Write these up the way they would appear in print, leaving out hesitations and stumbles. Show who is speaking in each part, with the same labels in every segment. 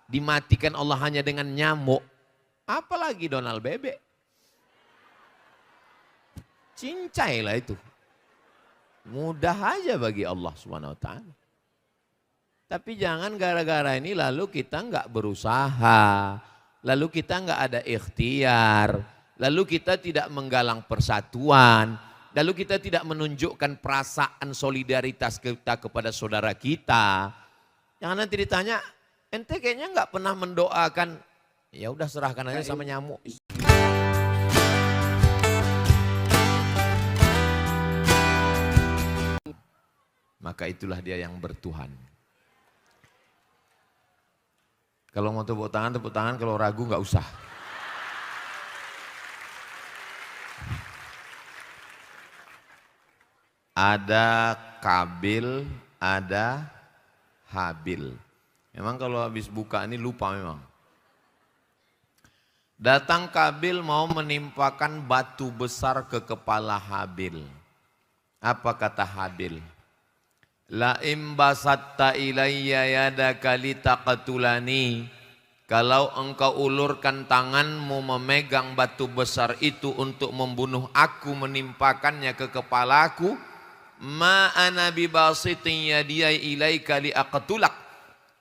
Speaker 1: dimatikan Allah hanya dengan nyamuk, apalagi Donald bebek. Cincai lah itu. Mudah aja bagi Allah Subhanahu wa taala. Tapi jangan gara-gara ini lalu kita enggak berusaha, lalu kita enggak ada ikhtiar, lalu kita tidak menggalang persatuan, lalu kita tidak menunjukkan perasaan solidaritas kita kepada saudara kita. Jangan nanti ditanya, ente kayaknya enggak pernah mendoakan, ya udah serahkan aja sama nyamuk. Maka itulah dia yang bertuhan. Kalau mau tepuk tangan, kalau ragu nggak usah. Ada Kabil, ada Habil. Memang kalau habis buka ini lupa memang. Datang Kabil mau menimpakan batu besar ke kepala Habil. Apa kata Habil? La imbasatta ilayya yadaka litaqtulani. Kalau engkau ulurkan tanganmu memegang batu besar itu untuk membunuh aku, menimpakannya ke kepalaku, ma ana bibasitin yadiya ilaika liaqtulak.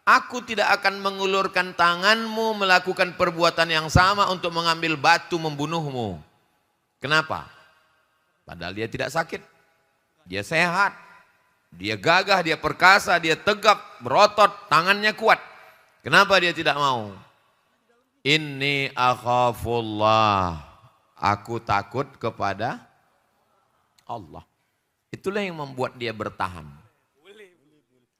Speaker 1: Aku tidak akan mengulurkan tanganmu melakukan perbuatan yang sama untuk mengambil batu membunuhmu. Kenapa? Padahal dia tidak sakit. Dia sehat. Dia gagah, dia perkasa, dia tegap, berotot, tangannya kuat. Kenapa dia tidak mau? Inni akhafullah. Aku takut kepada Allah. Itulah yang membuat dia bertahan.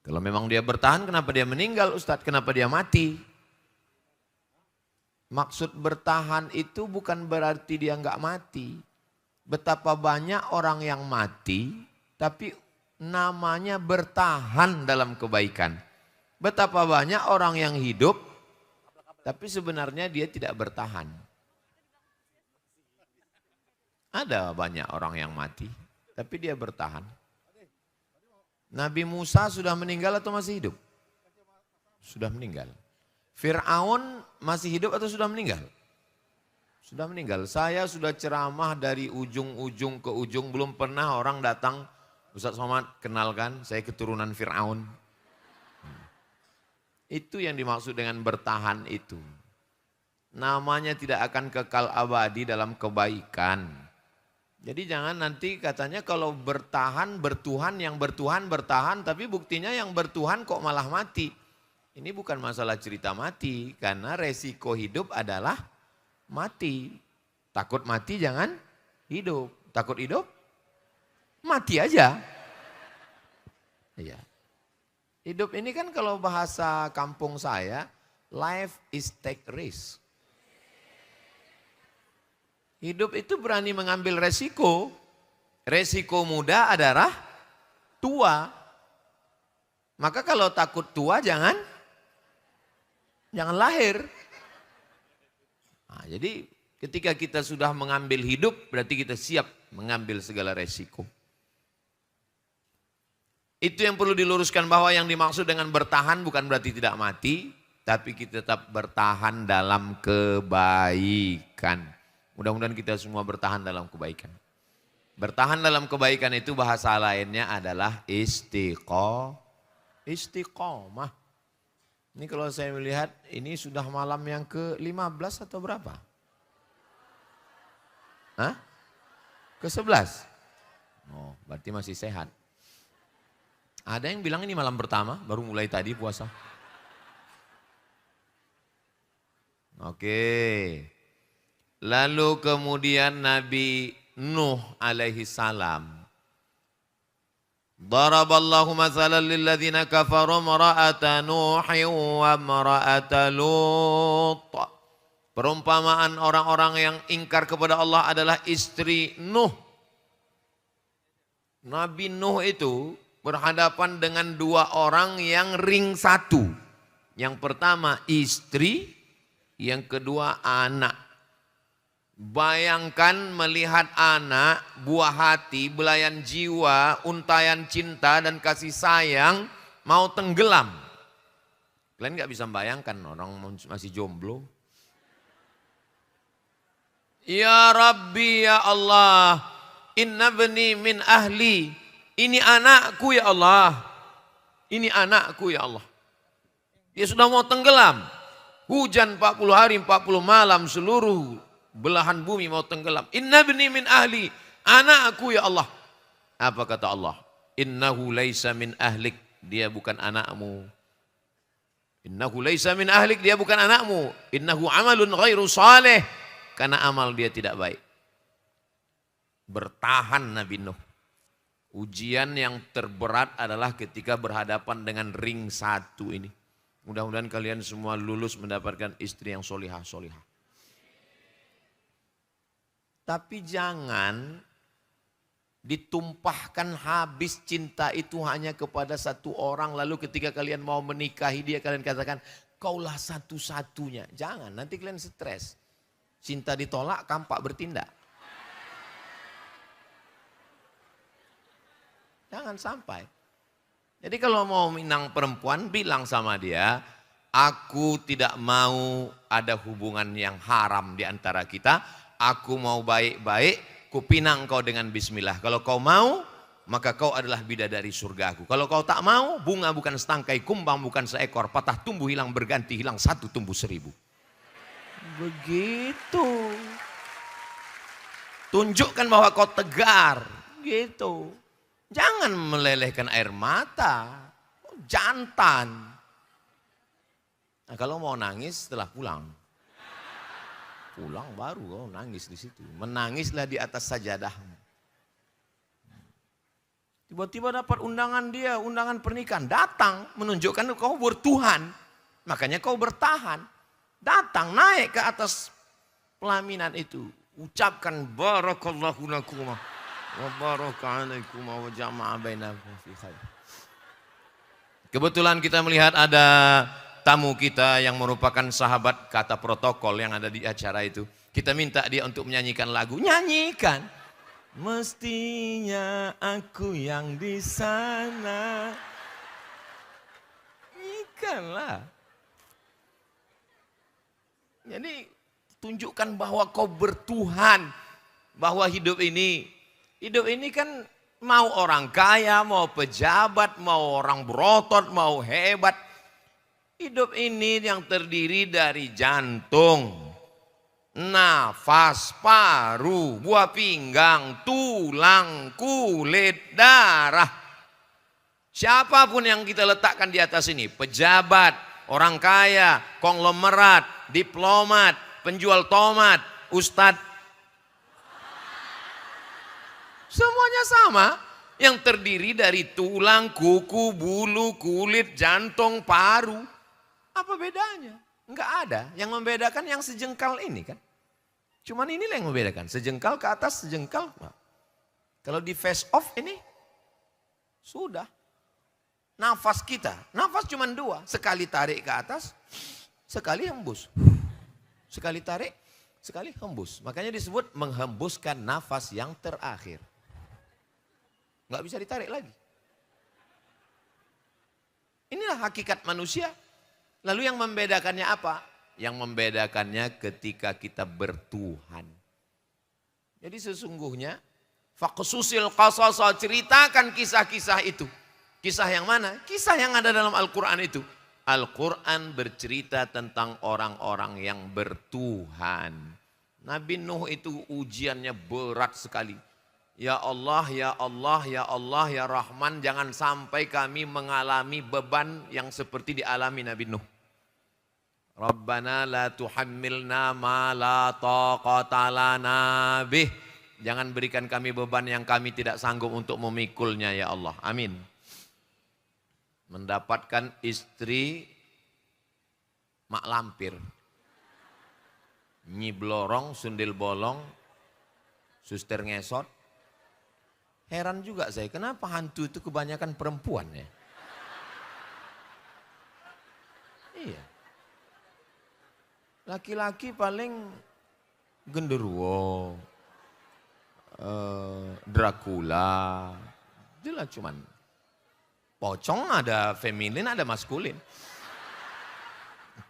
Speaker 1: Kalau memang dia bertahan, kenapa dia meninggal Ustadz? Kenapa dia mati? Maksud bertahan itu bukan berarti dia enggak mati. Betapa banyak orang yang mati, tapi namanya bertahan dalam kebaikan. Betapa banyak orang yang hidup, tapi sebenarnya dia tidak bertahan. Ada banyak orang yang mati, tapi dia bertahan. Nabi Musa sudah meninggal atau masih hidup? Sudah meninggal. Fir'aun masih hidup atau sudah meninggal? Sudah meninggal. Saya sudah ceramah dari ujung-ujung ke ujung, belum pernah orang datang, Ustaz Somad, kenalkan saya keturunan Fir'aun. Itu yang dimaksud dengan bertahan itu. Namanya tidak akan kekal abadi dalam kebaikan. Jadi jangan nanti katanya kalau bertahan, bertuhan, yang bertuhan bertahan, tapi buktinya yang bertuhan kok malah mati. Ini bukan masalah cerita mati, karena resiko hidup adalah mati. Takut mati jangan hidup. Takut hidup? Mati aja. Iya. Hidup ini kan kalau bahasa kampung saya, life is take risk. Hidup itu berani mengambil resiko. Resiko muda adalah tua. Maka kalau takut tua jangan lahir. Nah, jadi ketika kita sudah mengambil hidup, berarti kita siap mengambil segala resiko. Itu yang perlu diluruskan, bahwa yang dimaksud dengan bertahan bukan berarti tidak mati, tapi kita tetap bertahan dalam kebaikan. Mudah-mudahan kita semua bertahan dalam kebaikan. Bertahan dalam kebaikan itu bahasa lainnya adalah istiqomah. Ini kalau saya melihat ini sudah malam yang ke-15 atau berapa? Hah? Ke-11? Oh, berarti masih sehat. Ada yang bilang ini malam pertama, baru mulai tadi puasa. Oke. Lalu kemudian Nabi Nuh alaihi salam. Daraballahu mathalan lilladzina kafaru imra'ata Nuhin wa imra'ata Lut. Perumpamaan orang-orang yang ingkar kepada Allah adalah istri Nuh. Nabi Nuh itu berhadapan dengan dua orang yang ring satu. Yang pertama istri, yang kedua anak. Bayangkan melihat anak, buah hati, belayan jiwa, untayan cinta dan kasih sayang mau tenggelam. Kalian nggak bisa membayangkan orang masih jomblo. Ya Rabbi ya Allah, inna bani min ahli. Ini anakku ya Allah. Ini anakku ya Allah. Dia sudah mau tenggelam. Hujan 40 hari 40 malam seluruh belahan bumi mau tenggelam. Inna bani min ahli. Anakku ya Allah. Apa kata Allah? Innahu laisa min ahlik. Dia bukan anakmu. Innahu laisa min ahlik. Dia bukan anakmu. Innahu amalun ghairu saleh. Karena amal dia tidak baik. Bertahan Nabi Nuh. Ujian yang terberat adalah ketika berhadapan dengan ring 1 ini. Mudah-mudahan kalian semua lulus mendapatkan istri yang solihah-solihah. Tapi jangan ditumpahkan habis cinta itu hanya kepada satu orang. Lalu ketika kalian mau menikahi dia, kalian katakan, kaulah satu-satunya. Jangan, nanti kalian stres. Cinta ditolak, kampak bertindak. Jangan sampai. Jadi kalau mau minang perempuan, bilang sama dia, aku tidak mau ada hubungan yang haram di antara kita. Aku mau baik-baik, kupinang kau dengan bismillah. Kalau kau mau, maka kau adalah bidadari surgaku. Kalau kau tak mau, bunga bukan setangkai, kumbang bukan seekor, patah tumbuh hilang berganti, hilang satu tumbuh 1000. Begitu. Tunjukkan bahwa kau tegar. Gitu. Jangan melelehkan air mata. Jantan. Nah, kalau mau nangis setelah pulang. Pulang baru kau nangis di situ. Menangislah di atas sajadah. Tiba-tiba dapat undangan dia, undangan pernikahan. Datang menunjukkan kau bertuhan. Makanya kau bertahan. Datang naik ke atas pelaminan itu. Ucapkan barakallahu lakum wa baraka alaikum wa jama'a bainakum fi khair. Kebetulan kita melihat ada tamu kita yang merupakan sahabat kata protokol yang ada di acara itu. Kita minta dia untuk menyanyikan lagu. Nyanyikan. Mestinya aku yang di sana. Nyanyikanlah. Jadi tunjukkan bahwa kau bertuhan. Bahwa hidup ini kan mau orang kaya, mau pejabat, mau orang berotot, mau hebat. Hidup ini yang terdiri dari jantung, nafas, paru, buah pinggang, tulang, kulit, darah. Siapapun yang kita letakkan di atas ini, pejabat, orang kaya, konglomerat, diplomat, penjual tomat, ustadz. Semuanya sama. Yang terdiri dari tulang, kuku, bulu, kulit, jantung, paru. Apa bedanya? Enggak ada. Yang membedakan yang sejengkal ini kan. Cuman inilah yang membedakan. Sejengkal ke atas, sejengkal. Kalau di face off ini, sudah. Nafas kita, nafas cuma 2. Sekali tarik ke atas, sekali hembus. Sekali tarik, sekali hembus. Makanya disebut menghembuskan nafas yang terakhir. Nggak bisa ditarik lagi. Inilah hakikat manusia. Lalu yang membedakannya apa? Yang membedakannya ketika kita bertuhan. Jadi sesungguhnya, faqsusil qasasa, ceritakan kisah-kisah itu. Kisah yang mana? Kisah yang ada dalam Al-Quran itu. Al-Quran bercerita tentang orang-orang yang bertuhan. Nabi Nuh itu ujiannya berat sekali. Ya Allah, ya Allah, ya Allah, ya Rahman, jangan sampai kami mengalami beban yang seperti dialami Nabi Nuh. Rabbana la tuhammilna ma la taqata lana bih. Jangan berikan kami beban yang kami tidak sanggup untuk memikulnya ya Allah. Amin. Mendapatkan istri mak lampir. Nyi blorong, sundil bolong, suster ngesot. Heran juga saya, kenapa hantu itu kebanyakan perempuan ya? Iya. Laki-laki paling genderuwo, Dracula, itulah cuman pocong, ada feminin, ada maskulin.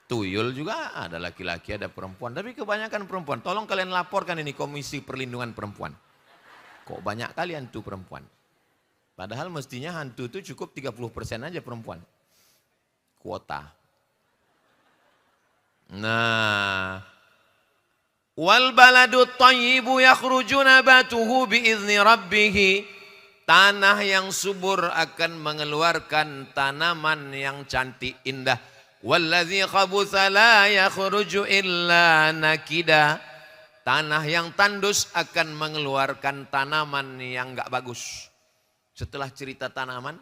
Speaker 1: Tuyul juga ada laki-laki, ada perempuan. Tapi kebanyakan perempuan. Tolong kalian laporkan ini Komisi Perlindungan Perempuan. Kok banyak kali hantu perempuan? Padahal mestinya hantu itu cukup 30% aja perempuan. Kuota. Nah. Wal baladu thayyibu yakhruju nabatuhu biizni rabbih. Tanah yang subur akan mengeluarkan tanaman yang cantik indah. Walladzi khabutha la yakhruju illa nakida. Tanah yang tandus akan mengeluarkan tanaman yang enggak bagus. Setelah cerita tanaman,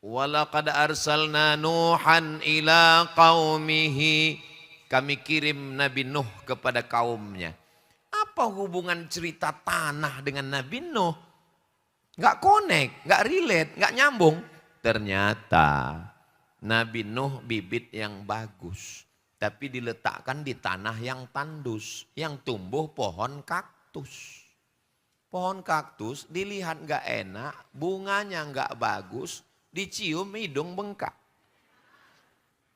Speaker 1: walaqad arsalna Nuhan ila qaumihi. Kami kirim Nabi Nuh kepada kaumnya. Apa hubungan cerita tanah dengan Nabi Nuh? Enggak connect, enggak relate, enggak nyambung. Ternyata Nabi Nuh bibit yang bagus, tapi diletakkan di tanah yang tandus, yang tumbuh pohon kaktus. Pohon kaktus dilihat enggak enak, bunganya enggak bagus, dicium hidung bengkak.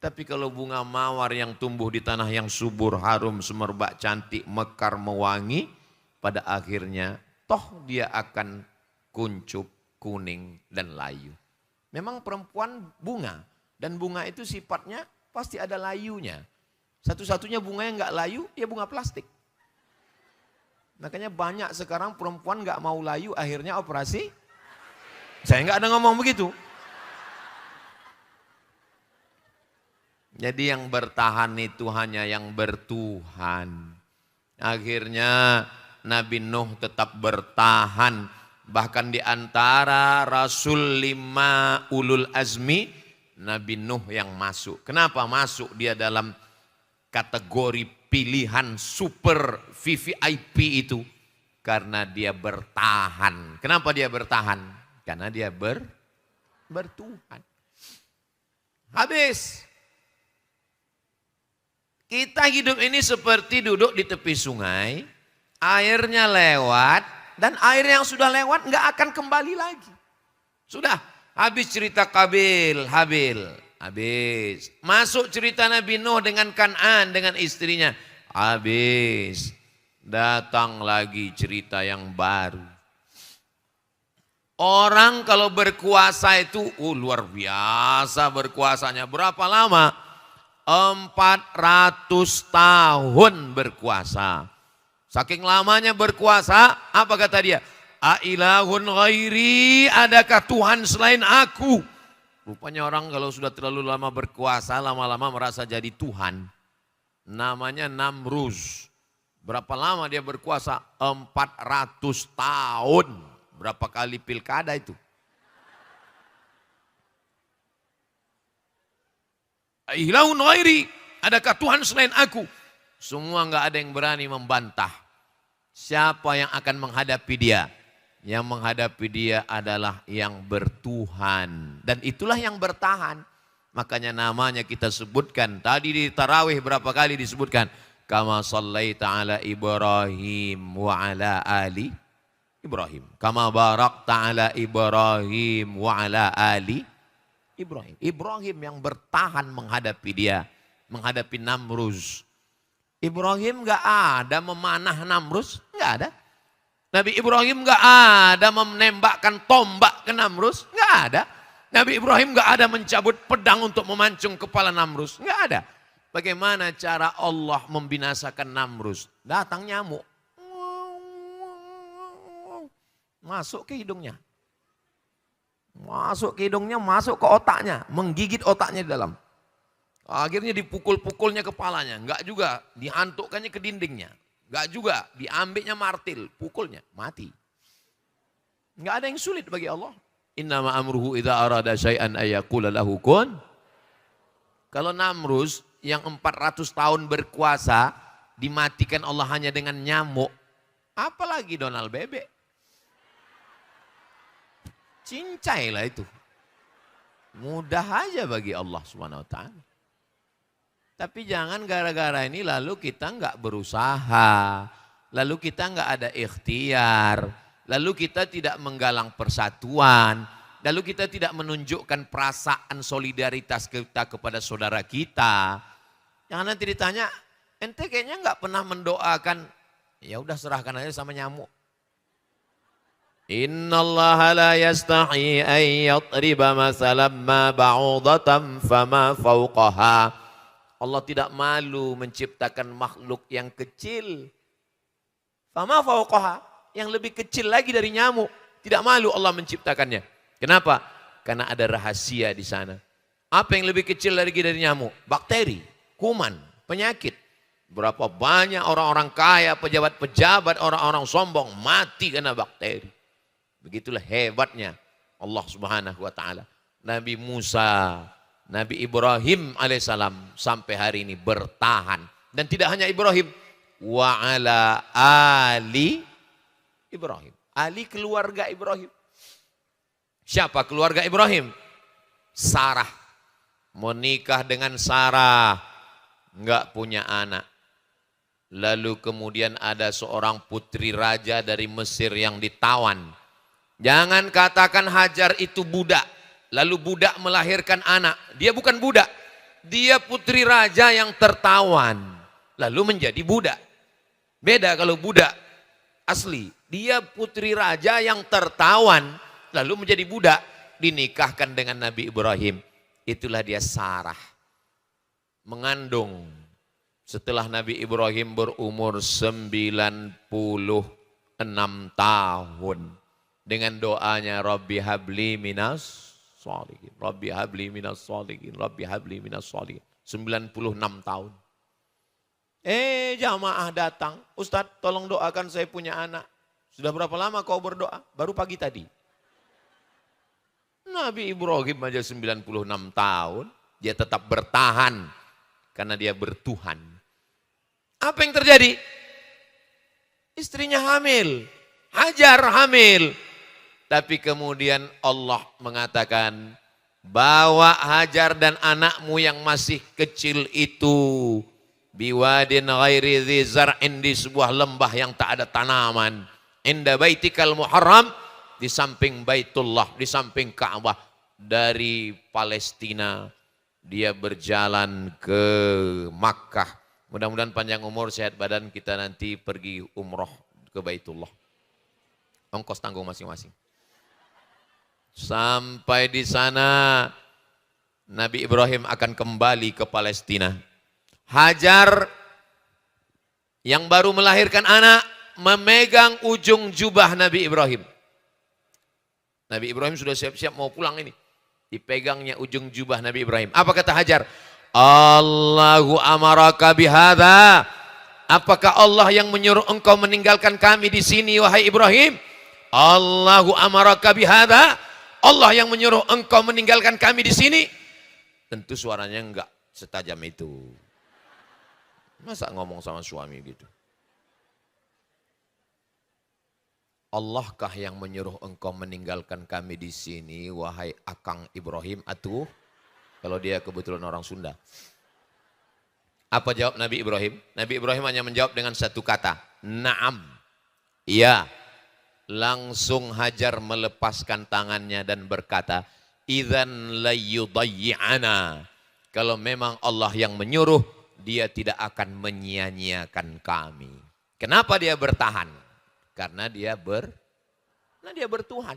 Speaker 1: Tapi kalau bunga mawar yang tumbuh di tanah yang subur, harum, semerbak, cantik, mekar, mewangi, pada akhirnya toh dia akan kuncup, kuning, dan layu. Memang perempuan bunga. Dan bunga itu sifatnya pasti ada layunya. Satu-satunya bunga yang enggak layu, ya bunga plastik. Makanya banyak sekarang perempuan enggak mau layu, akhirnya operasi. Saya enggak ada ngomong begitu. Jadi yang bertahan itu hanya yang bertuhan. Akhirnya Nabi Nuh tetap bertahan. Bahkan di antara Rasul 5 ulul azmi, Nabi Nuh yang masuk. Kenapa masuk dia dalam kategori pilihan super VVIP itu? Karena dia bertahan. Kenapa dia bertahan? Karena dia bertuhan. Habis. Kita hidup ini seperti duduk di tepi sungai, airnya lewat, dan air yang sudah lewat nggak akan kembali lagi. Sudah. Habis cerita Habil. Habis. Masuk cerita Nabi Nuh dengan Kan'an, dengan istrinya. Habis. Datang lagi cerita yang baru. Orang kalau berkuasa itu luar biasa berkuasanya. Berapa lama? 400 tahun berkuasa. Saking lamanya berkuasa, apa kata dia? Ailahun ghairi, adakah Tuhan selain aku? Rupanya orang kalau sudah terlalu lama berkuasa, lama-lama merasa jadi Tuhan. Namanya Namruz. Berapa lama dia berkuasa? 400 tahun. Berapa kali pilkada itu? Ailahun ghairi, adakah Tuhan selain aku? Semua enggak ada yang berani membantah. Siapa yang akan menghadapi dia? Yang menghadapi dia adalah yang bertuhan. Dan itulah yang bertahan. Makanya namanya kita sebutkan. Tadi di tarawih berapa kali disebutkan. Kama sallaita ala Ibrahim wa ala ali Ibrahim. Kama barakta ala Ibrahim wa ala ali Ibrahim. Ibrahim yang bertahan menghadapi dia. Menghadapi Namruz. Ibrahim gak ada memanah Namruz. Gak ada. Nabi Ibrahim gak ada menembakkan tombak ke Namruz. Gak ada. Nabi Ibrahim gak ada mencabut pedang untuk memancung kepala Namruz. Gak ada. Bagaimana cara Allah membinasakan Namruz? Datang nyamuk. Masuk ke hidungnya. Masuk ke hidungnya, masuk ke otaknya. Menggigit otaknya di dalam. Akhirnya dipukul-pukulnya kepalanya. Enggak juga, dihantukkannya ke dindingnya. Enggak juga, diambilnya martil, pukulnya, mati. Enggak ada yang sulit bagi Allah. Innama amruhu idza arada syai'an ayyaqula lahu kun. Kalau Namruz yang 400 tahun berkuasa dimatikan Allah hanya dengan nyamuk, apalagi Donald Bebek. Cincai lah itu. Mudah aja bagi Allah Subhanahu wa taala. Tapi jangan gara-gara ini lalu kita enggak berusaha, lalu kita enggak ada ikhtiar, lalu kita tidak menggalang persatuan, lalu kita tidak menunjukkan perasaan solidaritas kita kepada saudara kita, jangan nanti ditanya, ente kayaknya nggak pernah mendoakan, ya udah serahkan aja sama nyamuk. Innallaha la yastahi an yatriba masalan ma ba'udatan fama fawqaha. Allah tidak malu menciptakan makhluk yang kecil. Fama fawqaha, yang lebih kecil lagi dari nyamuk. Tidak malu Allah menciptakannya. Kenapa? Karena ada rahasia di sana. Apa yang lebih kecil lagi dari nyamuk? Bakteri, kuman, penyakit. Berapa banyak orang-orang kaya, pejabat-pejabat, orang-orang sombong mati karena bakteri. Begitulah hebatnya Allah Subhanahu wa taala. Nabi Musa, Nabi Ibrahim alaihissalam sampai hari ini bertahan. Dan tidak hanya Ibrahim, wa ala ali Ibrahim. Ali keluarga Ibrahim. Siapa keluarga Ibrahim? Sarah. Menikah dengan Sarah, enggak punya anak. Lalu kemudian ada seorang putri raja dari Mesir yang ditawan. Jangan katakan Hajar itu budak, lalu budak melahirkan anak. Dia bukan budak, dia putri raja yang tertawan, lalu menjadi budak. Beda kalau budak asli, dia putri raja yang tertawan, lalu menjadi budak, dinikahkan dengan Nabi Ibrahim. Itulah dia Sarah, mengandung setelah Nabi Ibrahim berumur 96 tahun. Dengan doanya Rabbi habli minas sholihin, Rabbi habli minas sholihin, Rabbi habli minas sholihin. 96 tahun. Jamaah datang, Ustadz tolong doakan saya punya anak. Sudah berapa lama kau berdoa? Baru pagi tadi. Nabi Ibrahim aja 96 tahun, dia tetap bertahan karena dia bertuhan. Apa yang terjadi? Istrinya hamil, Hajar hamil. Tapi kemudian Allah mengatakan, bawa Hajar dan anakmu yang masih kecil itu biwadin ghairi dzi zar'in, di sebuah lembah yang tak ada tanaman, inda baitikal muharram, di samping Baitullah, di samping Ka'bah. Dari Palestina dia berjalan ke Makkah. Mudah-mudahan panjang umur, sehat badan, kita nanti pergi umroh ke Baitullah. Ongkos tanggung masing-masing. Sampai di sana Nabi Ibrahim akan kembali ke Palestina. Hajar yang baru melahirkan anak memegang ujung jubah Nabi Ibrahim. Nabi Ibrahim sudah siap-siap mau pulang ini. Dipegangnya ujung jubah Nabi Ibrahim. Apa kata Hajar? Allahu amaraka bihadza. Apakah Allah yang menyuruh engkau meninggalkan kami di sini wahai Ibrahim? Allahu amaraka bihadza. Allah yang menyuruh engkau meninggalkan kami di sini? Tentu suaranya enggak setajam itu. Masa ngomong sama suami gitu? Allahkah yang menyuruh engkau meninggalkan kami di sini, wahai Akang Ibrahim? Atuh, kalau dia kebetulan orang Sunda. Apa jawab Nabi Ibrahim? Nabi Ibrahim hanya menjawab dengan satu kata, Naam. Iya. Langsung Hajar melepaskan tangannya dan berkata, Idzan la yudayyi'ana. Kalau memang Allah yang menyuruh, dia tidak akan menyia-nyiakan kami. Kenapa dia bertahan? Karena dia bertuhan.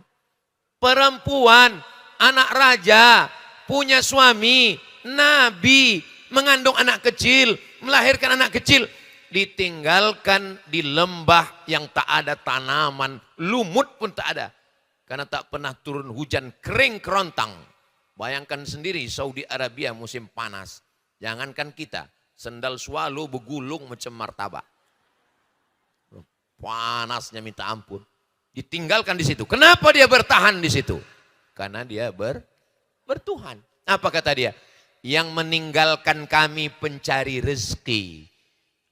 Speaker 1: Perempuan, anak raja, punya suami, nabi, mengandung anak kecil, melahirkan anak kecil, ditinggalkan di lembah yang tak ada tanaman, lumut pun tak ada. Karena tak pernah turun hujan, kering kerontang. Bayangkan sendiri Saudi Arabia musim panas. Jangankan kita, sendal swallow begulung macam martabak. Panasnya minta ampun. Ditinggalkan di situ. Kenapa dia bertahan di situ? Karena dia bertuhan. Apa kata dia? Yang meninggalkan kami pencari rezeki.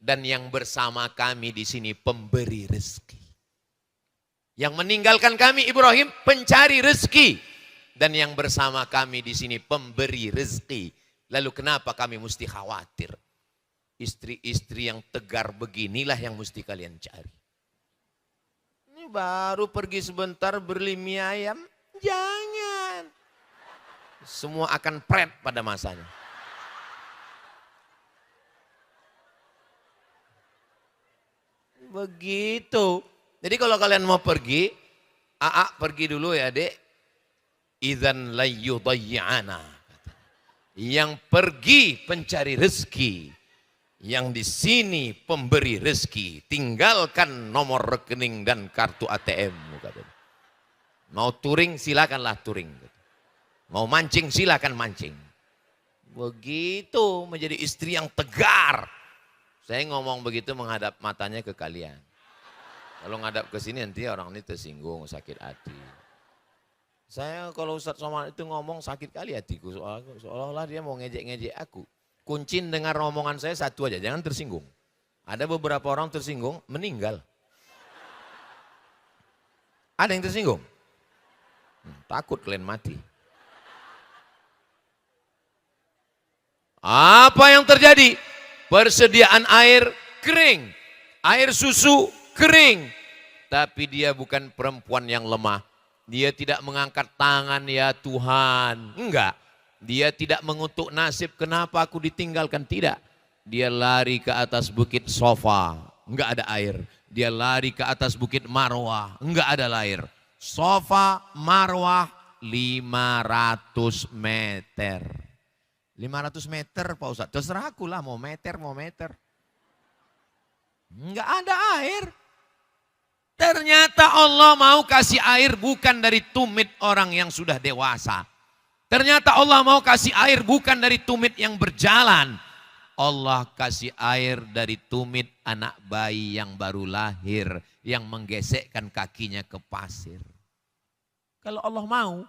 Speaker 1: Dan yang bersama kami di sini pemberi rezeki. Yang meninggalkan kami Ibrahim pencari rezeki. Dan yang bersama kami di sini pemberi rezeki. Lalu kenapa kami mesti khawatir? Istri-istri yang tegar beginilah yang mesti kalian cari. Ini baru pergi sebentar beli mie ayam. Jangan. Semua akan pret pada masanya. Begitu. Jadi kalau kalian mau pergi, pergi dulu ya dek. Idzan layyudayyi'ana. Yang pergi pencari rezeki. Yang di sini pemberi rezeki. Tinggalkan nomor rekening dan kartu ATM. Mau touring silakanlah touring. Mau mancing silakan mancing. Begitu menjadi istri yang tegar. Saya ngomong begitu menghadap matanya ke kalian. Kalau ngadap ke sini nanti orang ini tersinggung, sakit hati. Saya kalau Ustadz Somad itu ngomong sakit kali hatiku. Seolah-olah dia mau ngejek-ngejek aku. Kuncin dengar omongan saya satu aja, jangan tersinggung. Ada beberapa orang tersinggung, meninggal. Ada yang tersinggung? Takut kalian mati. Apa yang terjadi? Persediaan air kering, air susu kering. Tapi dia bukan perempuan yang lemah. Dia tidak mengangkat tangan, ya Tuhan. Enggak. Dia tidak mengutuk nasib, kenapa aku ditinggalkan? Tidak. Dia lari ke atas bukit Sofa, enggak ada air. Dia lari ke atas bukit Marwah, enggak ada air. Sofa, Marwah, 500 meter. 500 meter Pak Ustadz, terserah aku lah mau meter. Enggak ada air. Ternyata Allah mau kasih air bukan dari tumit orang yang sudah dewasa. Ternyata Allah mau kasih air bukan dari tumit yang berjalan. Allah kasih air dari tumit anak bayi yang baru lahir. Yang menggesekkan kakinya ke pasir. Kalau Allah mau,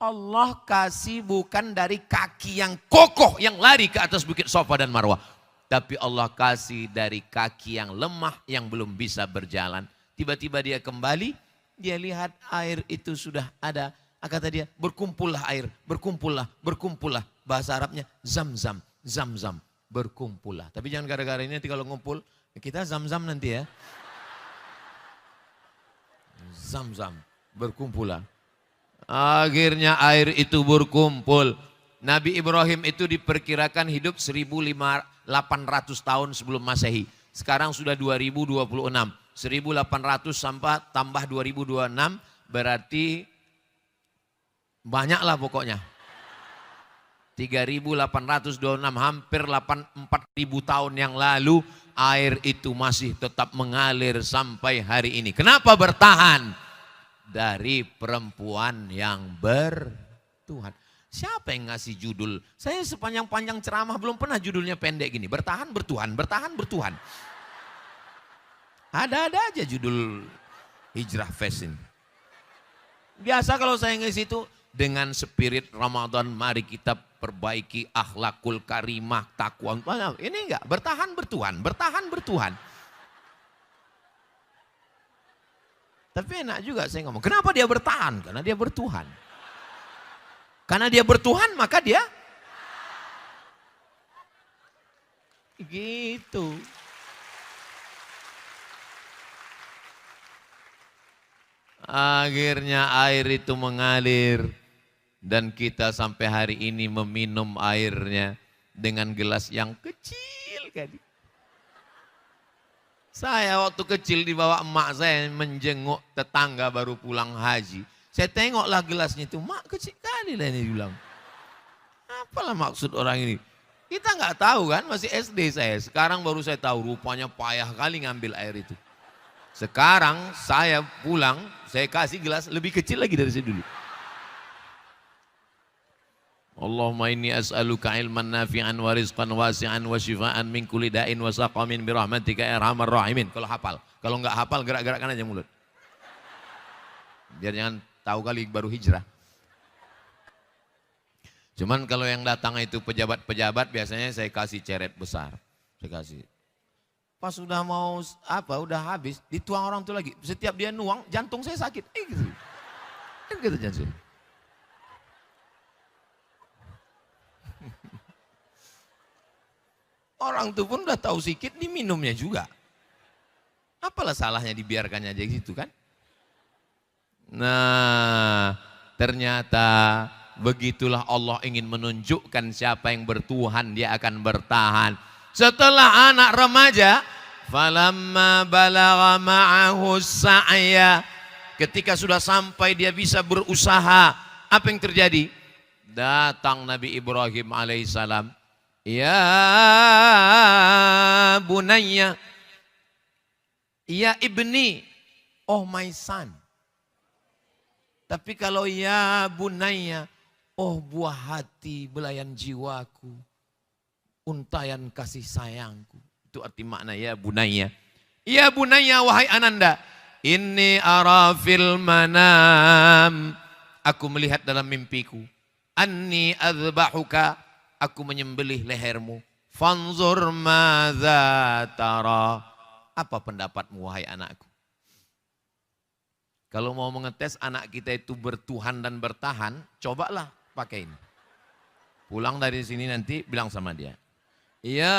Speaker 1: Allah kasih bukan dari kaki yang kokoh yang lari ke atas bukit Sofa dan Marwah. Tapi Allah kasih dari kaki yang lemah yang belum bisa berjalan. Tiba-tiba dia kembali, dia lihat air itu sudah ada. Kata dia, berkumpullah air, berkumpullah. Bahasa Arabnya zam-zam, berkumpullah. Tapi jangan gara-gara ini nanti kalau ngumpul, kita zam-zam nanti ya. Zam-zam, berkumpullah. Akhirnya air itu berkumpul. Nabi Ibrahim itu diperkirakan hidup 1800 tahun sebelum Masehi. Sekarang sudah 2026. 1800 sampai tambah 2026 berarti banyaklah pokoknya. 3826 hampir 4000 tahun yang lalu air itu masih tetap mengalir sampai hari ini. Kenapa bertahan? Dari perempuan yang bertuhan. Siapa yang ngasih judul? Saya sepanjang-panjang ceramah belum pernah judulnya pendek gini. Bertahan bertuhan, bertahan bertuhan. Ada-ada aja judul Hijrah Fest ini. Biasa kalau saya ngisi itu dengan spirit Ramadan mari kita perbaiki akhlakul karimah, takwa. Ini enggak, bertahan bertuhan, bertahan bertuhan. Tapi enak juga saya ngomong, kenapa dia bertahan? Karena dia bertuhan. Karena dia bertuhan maka dia gitu. Akhirnya air itu mengalir dan kita sampai hari ini meminum airnya dengan gelas yang kecil kali. Saya waktu kecil dibawa emak saya menjenguk tetangga baru pulang haji. Saya tengoklah gelasnya itu, mak kecil kali lah ini bilang. Apalah maksud orang ini? Kita nggak tahu kan, masih SD saya. Sekarang baru saya tahu rupanya payah kali ngambil air itu. Sekarang saya pulang, saya kasih gelas lebih kecil lagi dari saya dulu. Allahumma inni as'aluka ilman nafi'an wa rizqan wasi'an wa shifaan min kulli da'in wa saqamin bi rahmatika ya arhamar rahimin. Kalau hafal, kalau enggak hafal gerak-gerakkan aja mulut. Biar jangan tahu kali baru hijrah. Cuman kalau yang datang itu pejabat-pejabat biasanya saya kasih ceret besar. Saya kasih. Pas sudah mau udah habis, dituang orang itu lagi. Setiap dia nuang, jantung saya sakit. Gitu. Gitu jantung. Orang itu pun udah tahu sikit, diminumnya juga. Apalah salahnya dibiarkannya aja gitu kan? Nah, Ternyata begitulah Allah ingin menunjukkan siapa yang bertuhan dia akan bertahan. Setelah anak remaja, falamma balagha ma'ahu sa'ya, ketika sudah sampai dia bisa berusaha, apa yang terjadi? Datang Nabi Ibrahim alaihissalam. Ya bunayya, ya ibni, oh my son. Tapi kalau ya bunayya, oh buah hati, belayan jiwaku, untayan kasih sayangku. Itu arti makna ya bunayya. Ya bunayya, wahai ananda, inni ara fil manam, aku melihat dalam mimpiku, anni adzbahuka, aku menyembelih lehermu. Fanzur madza tara, apa pendapatmu wahai anakku? Kalau mau mengetes anak kita itu bertuhan dan bertahan, cobalah pakai ini. Pulang dari sini nanti bilang sama dia, ya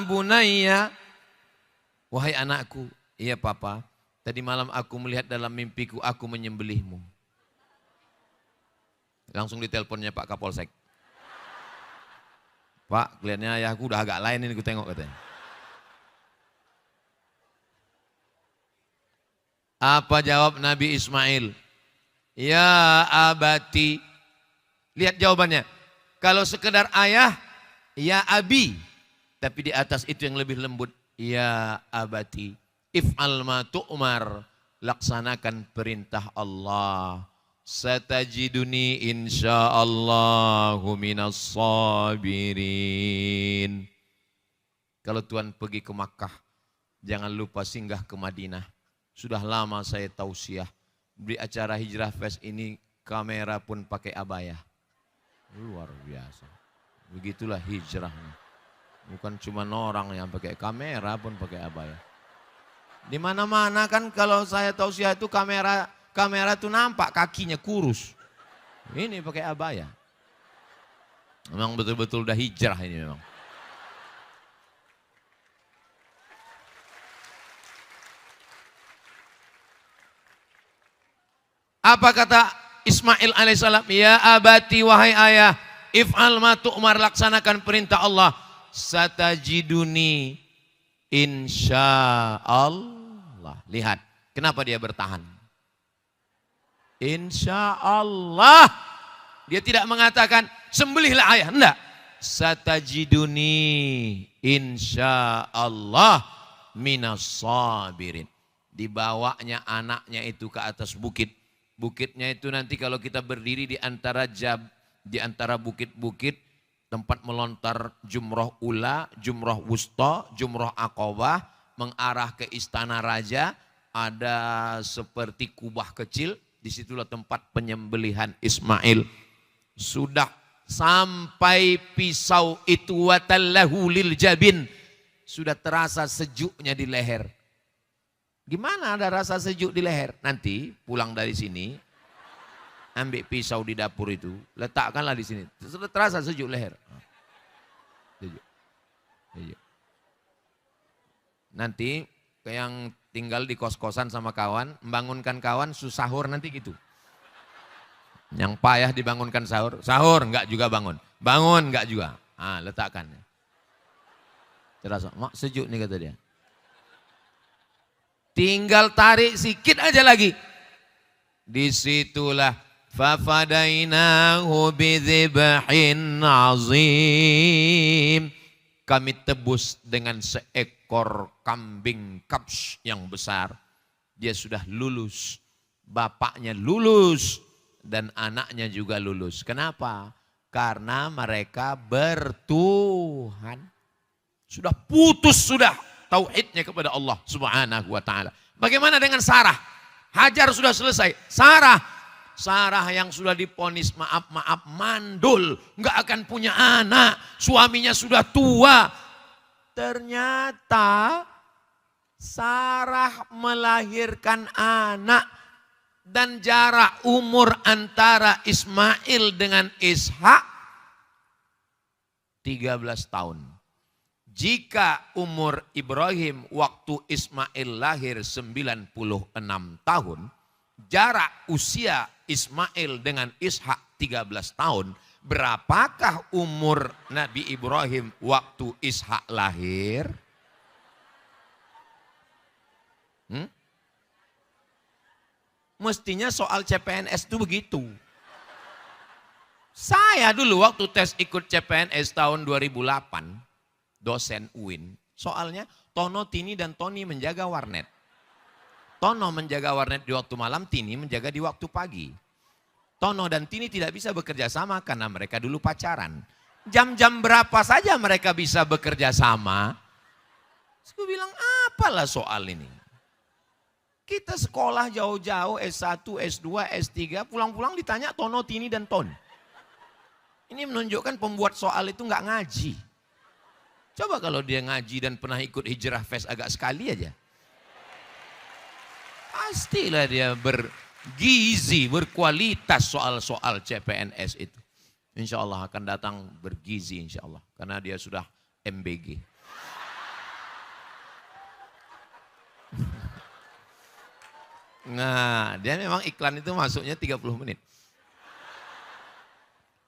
Speaker 1: bunayya, wahai anakku, iya papa, tadi malam aku melihat dalam mimpiku aku menyembelihmu. Langsung diteleponnya Pak Kapolsek. Pak, kelihatannya ayahku udah agak lain ini, ku tengok katanya. Apa jawab Nabi Ismail? Ya abati. Lihat jawabannya. Kalau sekedar ayah, ya abi. Tapi di atas itu yang lebih lembut. Ya abati. If'al ma tu'mar. Laksanakan perintah Allah. Satajiduni insyaallahu minas sabirin. Kalau Tuhan pergi ke Makkah, jangan lupa singgah ke Madinah. Sudah lama saya tausiah, di acara Hijrah Fest ini kamera pun pakai abaya. Luar biasa. Begitulah hijrahnya. Bukan cuma orang yang pakai kamera pun pakai abaya. Di mana-mana kan kalau saya tausiah itu kamera itu nampak kakinya kurus. Ini pakai abaya. Memang betul-betul udah hijrah ini memang. Apa kata Ismail alaihissalam? Ya abati, wahai ayah, if'al ma tu'mar, laksanakan perintah Allah. Satajiduni insyaallah. Lihat, kenapa dia bertahan? Insyaallah. Dia tidak mengatakan sembelihlah ayah, enggak. Satajiduni insyaallah minas sabirin. Dibawanya anaknya itu ke atas bukit. Bukitnya itu nanti kalau kita berdiri di antara bukit-bukit, tempat melontar jumroh ula, jumroh wusta, jumroh aqabah, mengarah ke istana raja, ada seperti kubah kecil, disitulah tempat penyembelihan Ismail. Sudah sampai pisau itu watallahu lil jabin, sudah terasa sejuknya di leher. Gimana ada rasa sejuk di leher? Nanti pulang dari sini, ambil pisau di dapur itu, letakkanlah di sini. Sudah terasa sejuk leher. Sejuk. Sejuk. Nanti yang tinggal di kos-kosan sama kawan, membangunkan kawan sahur nanti gitu. Yang payah dibangunkan sahur, sahur enggak juga bangun. Bangun enggak juga. Letakkan. Terasa, mak sejuk nih kata dia. Tinggal tarik sikit aja lagi. Disitulah fafadainahu bidzibhin azim. Kami tebus dengan seekor kambing kabsh yang besar. Dia sudah lulus. Bapaknya lulus. Dan anaknya juga lulus. Kenapa? Karena mereka bertuhan. Sudah putus sudah. Tauhidnya kepada Allah subhanahu wa ta'ala. Bagaimana dengan Sarah? Hajar sudah selesai. Sarah yang sudah diponis maaf mandul. Enggak akan punya anak. Suaminya sudah tua. Ternyata Sarah melahirkan anak. Dan jarak umur antara Ismail dengan Ishak 13 tahun. Jika umur Ibrahim waktu Ismail lahir 96 tahun, jarak usia Ismail dengan Ishak 13 tahun, berapakah umur Nabi Ibrahim waktu Ishak lahir? Mestinya soal CPNS itu begitu. Saya dulu waktu tes ikut CPNS tahun 2008, dosen UIN, soalnya Tono, Tini, dan Tony menjaga warnet. Tono menjaga warnet di waktu malam, Tini menjaga di waktu pagi. Tono dan Tini tidak bisa bekerja sama karena mereka dulu pacaran. Jam-jam berapa saja mereka bisa bekerja sama? Terus gue bilang, apalah soal ini? Kita sekolah jauh-jauh, S1, S2, S3, pulang-pulang ditanya Tono, Tini, dan Ton. Ini menunjukkan pembuat soal itu nggak ngaji. Coba kalau dia ngaji dan pernah ikut Hijrah Fest agak sekali aja. Pastilah dia bergizi, berkualitas soal-soal CPNS itu. Insya Allah akan datang bergizi insya Allah. Karena dia sudah MBG. Nah, dia memang iklan itu masuknya 30 menit.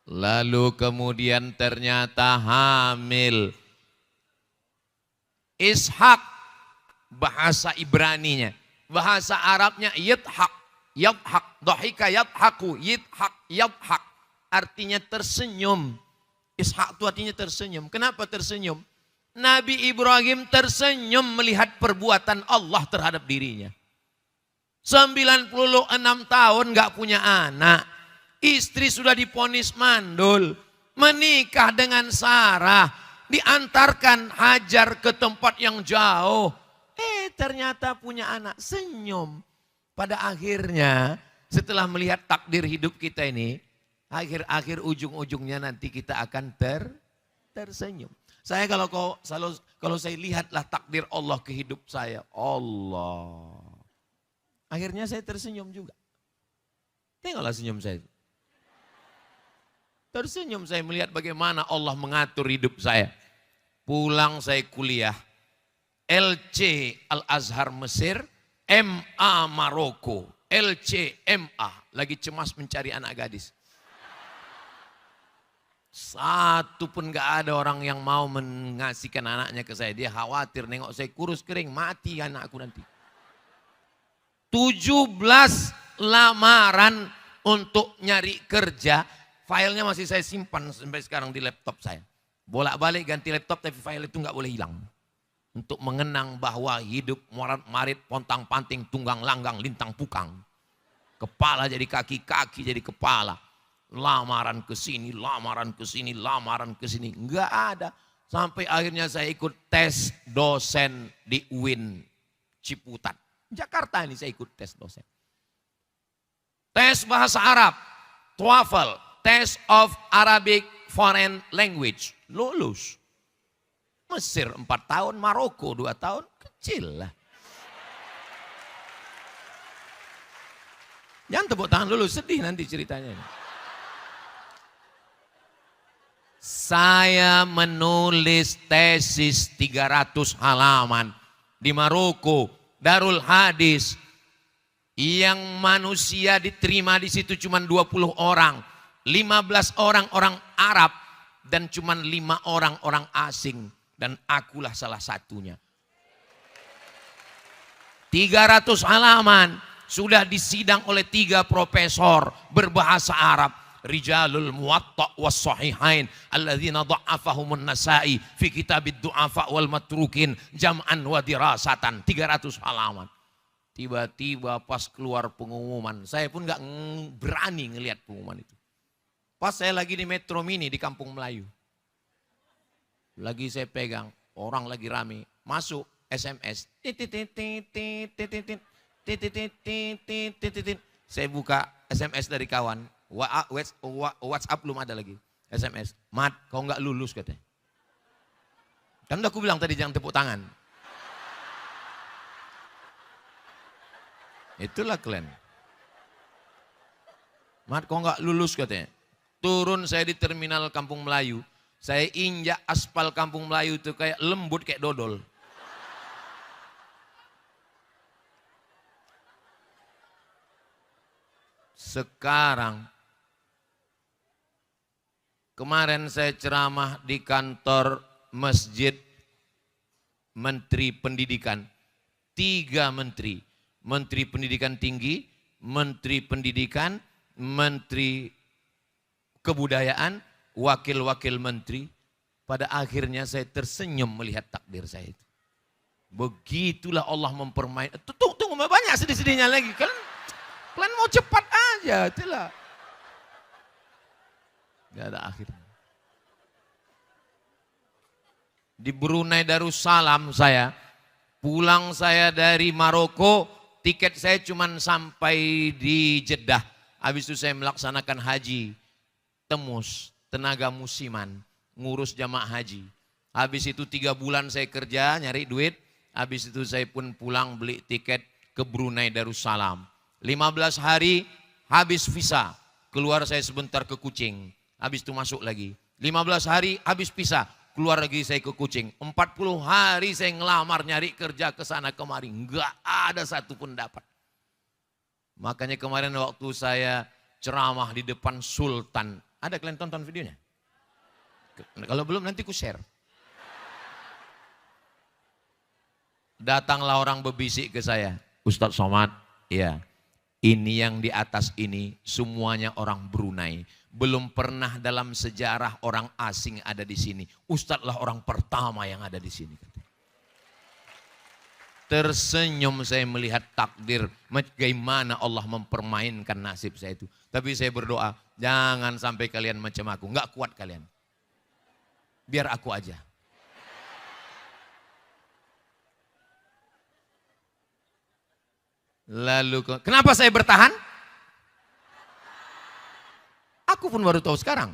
Speaker 1: Lalu kemudian ternyata hamil. Ishak, bahasa Ibraninya. Bahasa Arabnya yithak, yadhak, dohika yadhaku, yithak, yadhak. Artinya tersenyum. Ishak itu artinya tersenyum. Kenapa tersenyum? Nabi Ibrahim tersenyum melihat perbuatan Allah terhadap dirinya. 96 tahun gak punya anak. Istri sudah divonis mandul. Menikah dengan Sarah. Diantarkan Hajar ke tempat yang jauh. Ternyata punya anak. Senyum. Pada akhirnya setelah melihat takdir hidup kita ini. Akhir-akhir ujung-ujungnya nanti kita akan tersenyum. Saya kalau saya lihatlah takdir Allah ke hidup saya. Allah. Akhirnya saya tersenyum juga. Tengoklah senyum saya. Tersenyum saya melihat bagaimana Allah mengatur hidup saya. Pulang saya kuliah. LC Al-Azhar Mesir, MA Maroko. LC MA. Lagi cemas mencari anak gadis. Satu pun gak ada orang yang mau mengasihkan anaknya ke saya. Dia khawatir nengok saya kurus kering, mati anakku nanti. 17 lamaran untuk nyari kerja. Filenya masih saya simpan sampai sekarang di laptop saya. Bolak-balik ganti laptop tapi file itu nggak boleh hilang. Untuk mengenang bahwa hidup marit pontang panting tunggang langgang lintang pukang. Kepala jadi kaki, kaki jadi kepala. Lamaran ke sini, lamaran ke sini, lamaran ke sini. Nggak ada. Sampai akhirnya saya ikut tes dosen di UIN Ciputat. Jakarta ini saya ikut tes dosen. Tes bahasa Arab, TOEFL. Test of Arabic Foreign Language. Lulus. Mesir 4 tahun, Maroko 2 tahun. Kecil lah. Jangan tepuk tangan dulu, sedih nanti ceritanya. Saya menulis tesis 300 halaman di Maroko, Darul Hadis. Yang manusia diterima di situ cuma 20 orang. 15 orang orang Arab dan cuma 5 orang orang asing dan akulah salah satunya. 300 halaman sudah disidang oleh 3 profesor berbahasa Arab. Rijalul Muwatta was Sahihain alladzina dha'afahumun Nasa'i fi kitabid du'afa wal matrukin jam'an wa dirasatan. 300 halaman. Tiba-tiba pas keluar pengumuman, saya pun gak berani ngelihat pengumuman itu. Pas saya lagi di Metro Mini di Kampung Melayu. Lagi saya pegang, orang lagi rame. Masuk SMS. Saya buka SMS dari kawan. WhatsApp belum ada lagi. SMS. Mat, kau nggak lulus katanya. Kan udah aku bilang tadi jangan tepuk tangan. Itulah kalian. Mat, kau nggak lulus katanya. Turun saya di terminal Kampung Melayu. Saya injak aspal Kampung Melayu itu kayak lembut kayak dodol. Sekarang, kemarin saya ceramah di kantor masjid Menteri Pendidikan. 3 menteri. Menteri Pendidikan Tinggi, Menteri Pendidikan, Menteri Kebudayaan, wakil-wakil menteri. Pada akhirnya saya tersenyum melihat takdir saya itu. Begitulah Allah mempermain. Tunggu banyak sedih-sedihnya lagi. Kalian mau cepat aja, itulah. Gak ada akhirnya. Di Brunei Darussalam saya, pulang saya dari Maroko, tiket saya cuma sampai di Jeddah. Habis itu saya melaksanakan haji, temus, tenaga musiman, ngurus jamaah haji. Habis itu 3 bulan saya kerja, nyari duit. Habis itu saya pun pulang beli tiket ke Brunei Darussalam. 15 hari habis visa, keluar saya sebentar ke Kucing. Habis itu masuk lagi. 15 hari habis visa, keluar lagi saya ke Kucing. 40 hari saya ngelamar nyari kerja ke sana kemari. Enggak ada satu pun dapat. Makanya kemarin waktu saya ceramah di depan Sultan. Ada kalian tonton videonya? Kalau belum nanti ku share. Datanglah orang berbisik ke saya. Ustadz Somad, ya, ini yang di atas ini semuanya orang Brunei. Belum pernah dalam sejarah orang asing ada di sini. Ustadzlah orang pertama yang ada di sini. Tersenyum saya melihat takdir. Bagaimana Allah mempermainkan nasib saya itu. Tapi saya berdoa, jangan sampai kalian macam aku. Enggak kuat kalian. Biar aku aja. Lalu, kenapa saya bertahan? Aku pun baru tahu sekarang.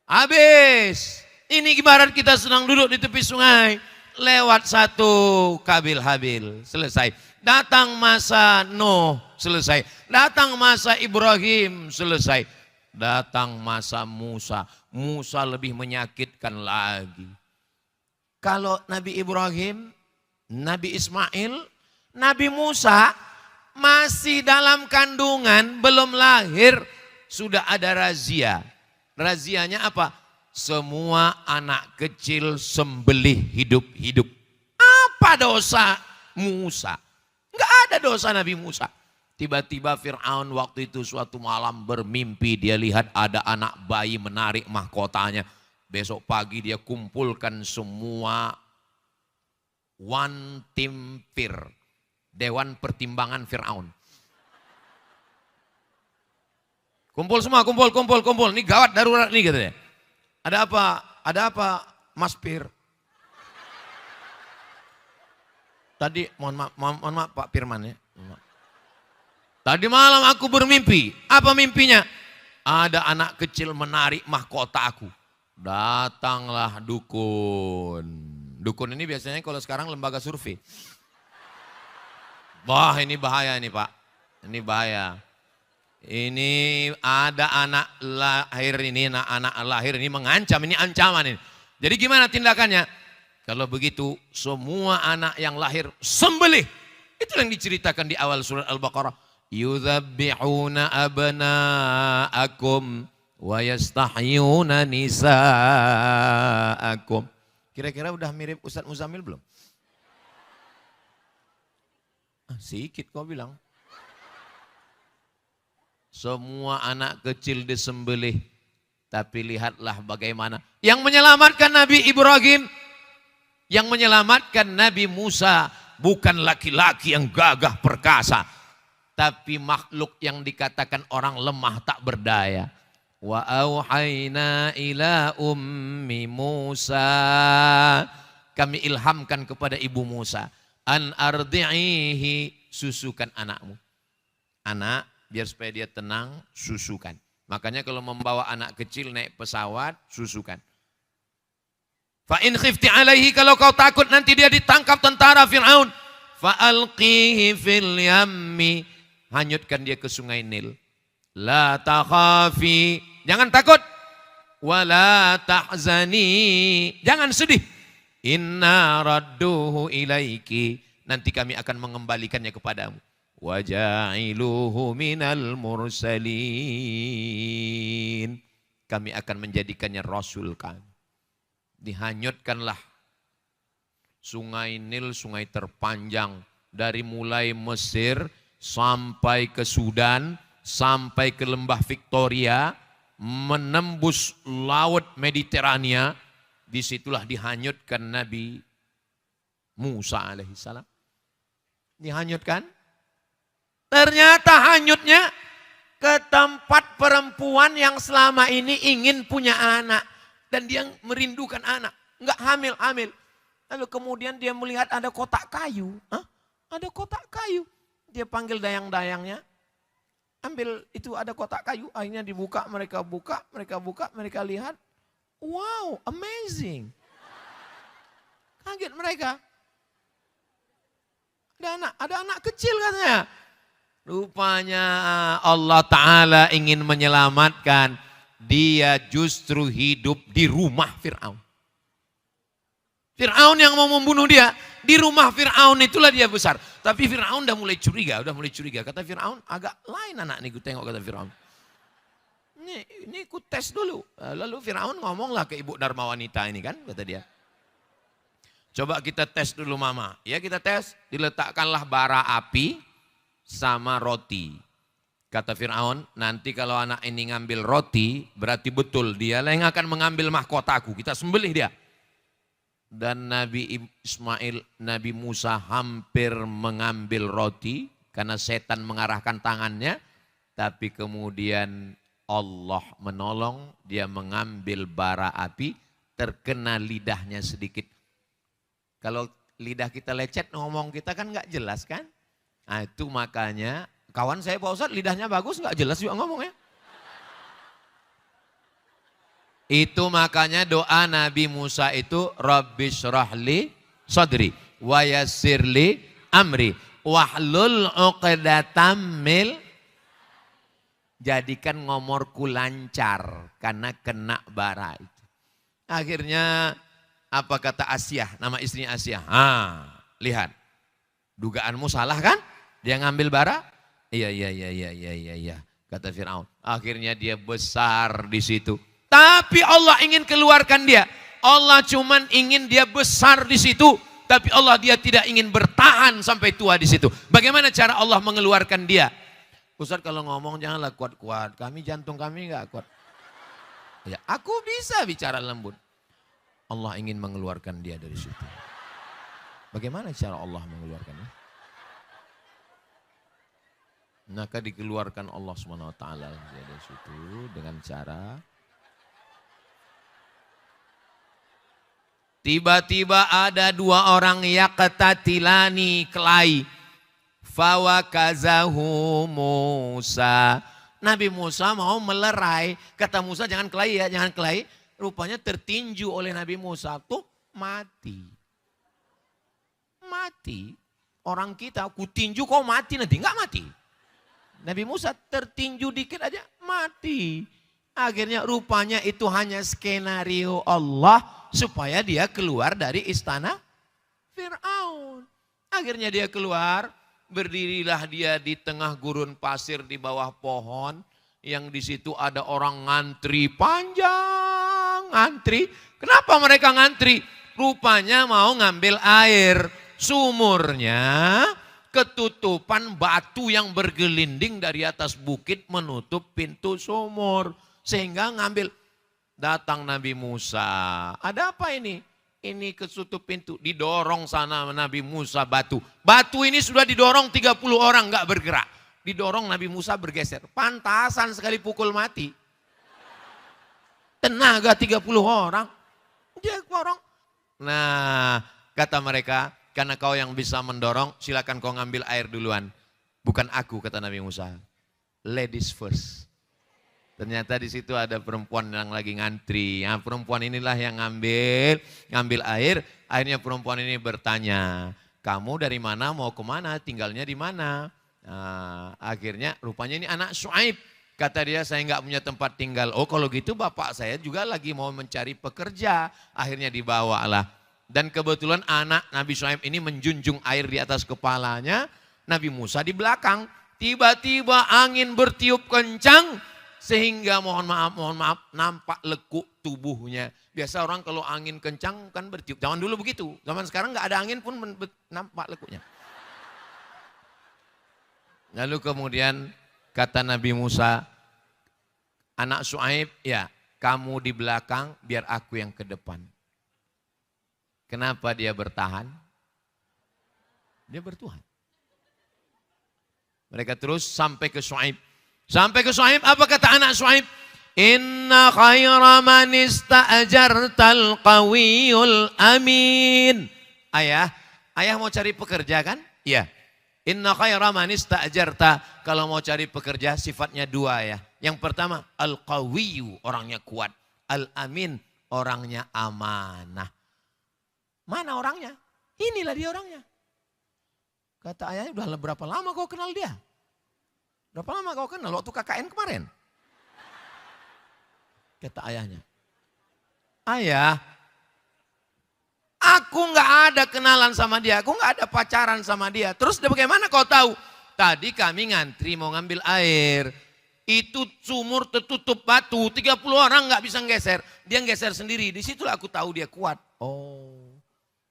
Speaker 1: Habis. Ini ibarat kita sedang duduk di tepi sungai. Lewat satu Kabil Habil. Selesai. Datang masa Nuh. Selesai. Datang masa Ibrahim. Selesai. Datang masa Musa. Musa lebih menyakitkan lagi. Kalau Nabi Ibrahim, Nabi Ismail, Nabi Musa masih dalam kandungan, belum lahir, sudah ada razia. Razianya apa? Semua anak kecil sembelih hidup-hidup. Apa dosa Musa? Enggak ada dosa Nabi Musa. Tiba-tiba Fir'aun waktu itu suatu malam bermimpi, dia lihat ada anak bayi menarik mahkotanya. Besok pagi dia kumpulkan semua One Team Fir, Dewan Pertimbangan Fir'aun. Kumpul semua, kumpul. Ini gawat darurat nih katanya. Ada apa Mas Fir? Tadi mohon maaf Pak Firman ya. Tadi malam aku bermimpi. Apa mimpinya? Ada anak kecil menarik mahkota aku. Datanglah dukun. Dukun ini biasanya kalau sekarang lembaga survei. Wah ini bahaya ini Pak. Ini bahaya. Ini ada anak lahir ini, anak lahir ini mengancam, ini ancaman ini. Jadi gimana tindakannya? Kalau begitu semua anak yang lahir sembelih. Itu yang diceritakan di awal surat Al-Baqarah. Yudzabbihuna abna'akum wa yastahyuna nisa'akum. Kira-kira udah mirip Ustadz Muzamil belum? Sikit kau bilang. Semua anak kecil disembelih. Tapi lihatlah bagaimana. Yang menyelamatkan Nabi Ibrahim. Yang menyelamatkan Nabi Musa. Bukan laki-laki yang gagah perkasa. Tapi makhluk yang dikatakan orang lemah tak berdaya. Wa auhayna ila ummi Musa. Kami ilhamkan kepada ibu Musa. An ardi'ihi, susukan anakmu. Anak, biar supaya dia tenang, susukan. Makanya kalau membawa anak kecil naik pesawat, susukan. Fa in khifti alaihi, kalau kau takut nanti dia ditangkap tentara Fir'aun. Fa alqihi fil yammi, hanyutkan dia ke sungai Nil. La takhafi, jangan takut. Wala tahzani, jangan sedih. Inna radduhu ilaiki. Nanti kami akan mengembalikannya kepadamu. Wa ja'iluhu minal mursalin. Kami akan menjadikannya rasul kami. Dihanyutkanlah sungai Nil, sungai terpanjang dari mulai Mesir sampai ke Sudan, sampai ke lembah Victoria, menembus laut Mediterania. Disitulah dihanyutkan Nabi Musa alaihissalam. Dihanyutkan. Ternyata hanyutnya ke tempat perempuan yang selama ini ingin punya anak. Dan dia merindukan anak. Enggak hamil. Lalu kemudian dia melihat ada kotak kayu. Hah? Ada kotak kayu. Dia panggil dayang-dayangnya. Ambil itu ada kotak kayu. Akhirnya dibuka, mereka buka, mereka lihat. Wow, amazing. Kaget mereka. Ada anak kecil katanya. Rupanya Allah Ta'ala ingin menyelamatkan. Dia justru hidup di rumah Fir'aun. Fir'aun yang mau membunuh dia. Di rumah Fir'aun itulah dia besar. Tapi Fir'aun udah mulai curiga. Kata Fir'aun agak lain anak nih, gue tengok kata Fir'aun. Ini ku tes dulu. Lalu Fir'aun ngomonglah ke ibu Dharma wanita ini kan, kata dia. Coba kita tes dulu mama. Ya kita tes, diletakkanlah bara api sama roti. Kata Fir'aun, nanti kalau anak ini ngambil roti, berarti betul dia yang akan mengambil mahkotaku. Kita sembelih dia. Dan Nabi Ismail, Nabi Musa hampir mengambil roti karena setan mengarahkan tangannya. Tapi kemudian Allah menolong, dia mengambil bara api, terkena lidahnya sedikit. Kalau lidah kita lecet ngomong kita kan nggak jelas kan? Nah itu makanya kawan saya Pak Ustadz lidahnya bagus nggak jelas juga ngomongnya. Itu makanya doa Nabi Musa itu Rabbi syrahli sadri wa yassirli amri wahlul 'uqdatam mil. Jadikan ngomorku lancar karena kena bara itu. Akhirnya apa kata Asyah, nama istrinya Asyah. Lihat. Dugaanmu salah kan? Dia ngambil bara? Iya. Kata Fir'aun. Akhirnya dia besar di situ. Tapi Allah ingin keluarkan dia. Allah cuman ingin dia besar di situ. Tapi Allah dia tidak ingin bertahan sampai tua di situ. Bagaimana cara Allah mengeluarkan dia? Ustaz kalau ngomong janganlah kuat-kuat. Jantung kami enggak kuat. Ya, aku bisa bicara lembut. Allah ingin mengeluarkan dia dari situ. Bagaimana cara Allah mengeluarkannya? Maka dikeluarkan Allah SWT dari situ dengan cara tiba-tiba ada dua orang yaqtatilani kelahi. Fawakazahu Musa. Nabi Musa mau melerai. Kata Musa jangan kelahi ya, jangan kelahi. Rupanya tertinju oleh Nabi Musa. Tuh mati. Mati. Orang kita ku tinju kau mati nanti. Enggak mati. Nabi Musa tertinju dikit aja mati. Akhirnya rupanya itu hanya skenario Allah. Supaya dia keluar dari istana Fir'aun. Akhirnya dia keluar. Berdirilah dia di tengah gurun pasir di bawah pohon. Yang di situ ada orang ngantri panjang. Ngantri. Kenapa mereka ngantri? Rupanya mau ngambil air. Sumurnya ketutupan batu yang bergelinding dari atas bukit menutup pintu sumur. Sehingga ngambil. Datang Nabi Musa. Ada apa ini? Ini ketutup pintu. Didorong sana Nabi Musa batu. Batu ini sudah didorong 30 orang gak bergerak. Didorong Nabi Musa bergeser. Pantasan sekali pukul mati. Tenaga 30 orang. Dia orang. Nah kata mereka. Karena kau yang bisa mendorong silakan kau ngambil air duluan. Bukan aku kata Nabi Musa. Ladies first. Ternyata di situ ada perempuan yang lagi ngantri. Nah, perempuan inilah yang ngambil air. Akhirnya perempuan ini bertanya, kamu dari mana mau kemana? Tinggalnya di mana? Nah, akhirnya rupanya ini anak Syuaib. Kata dia saya nggak punya tempat tinggal. Oh kalau gitu bapak saya juga lagi mau mencari pekerja. Akhirnya dibawalah Dan kebetulan anak Nabi Syuaib ini menjunjung air di atas kepalanya, Nabi Musa di belakang. Tiba-tiba angin bertiup kencang sehingga mohon maaf nampak lekuk tubuhnya. Biasa orang kalau angin kencang kan bertiup. Zaman dulu begitu. Zaman sekarang nggak ada angin pun nampak lekuknya. Lalu kemudian kata Nabi Musa, anak Syuaib, ya kamu di belakang biar aku yang ke depan. Kenapa dia bertahan? Dia bertuhan. Mereka terus sampai ke Syuaib. Sampai ke Syuaib, apa kata anak Syuaib? Inna khaira man ista'jartal qawiyul amin. Ayah mau cari pekerja kan? Iya. Inna khaira man ista'jarta. Kalau mau cari pekerja sifatnya dua ya. Yang pertama, al-qawiyu, orangnya kuat. Al-amin, orangnya amanah. Mana orangnya? Inilah dia orangnya. Kata ayahnya, udah berapa lama kau kenal dia? Berapa lama kau kenal? Waktu KKN kemarin. Kata ayahnya. Ayah, aku nggak ada kenalan sama dia. Aku nggak ada pacaran sama dia. Terus bagaimana kau tahu? Tadi kami ngantri mau ngambil air. Itu sumur tertutup batu. 30 orang nggak bisa nggeser. Dia nggeser sendiri. Disitulah aku tahu dia kuat. Oh.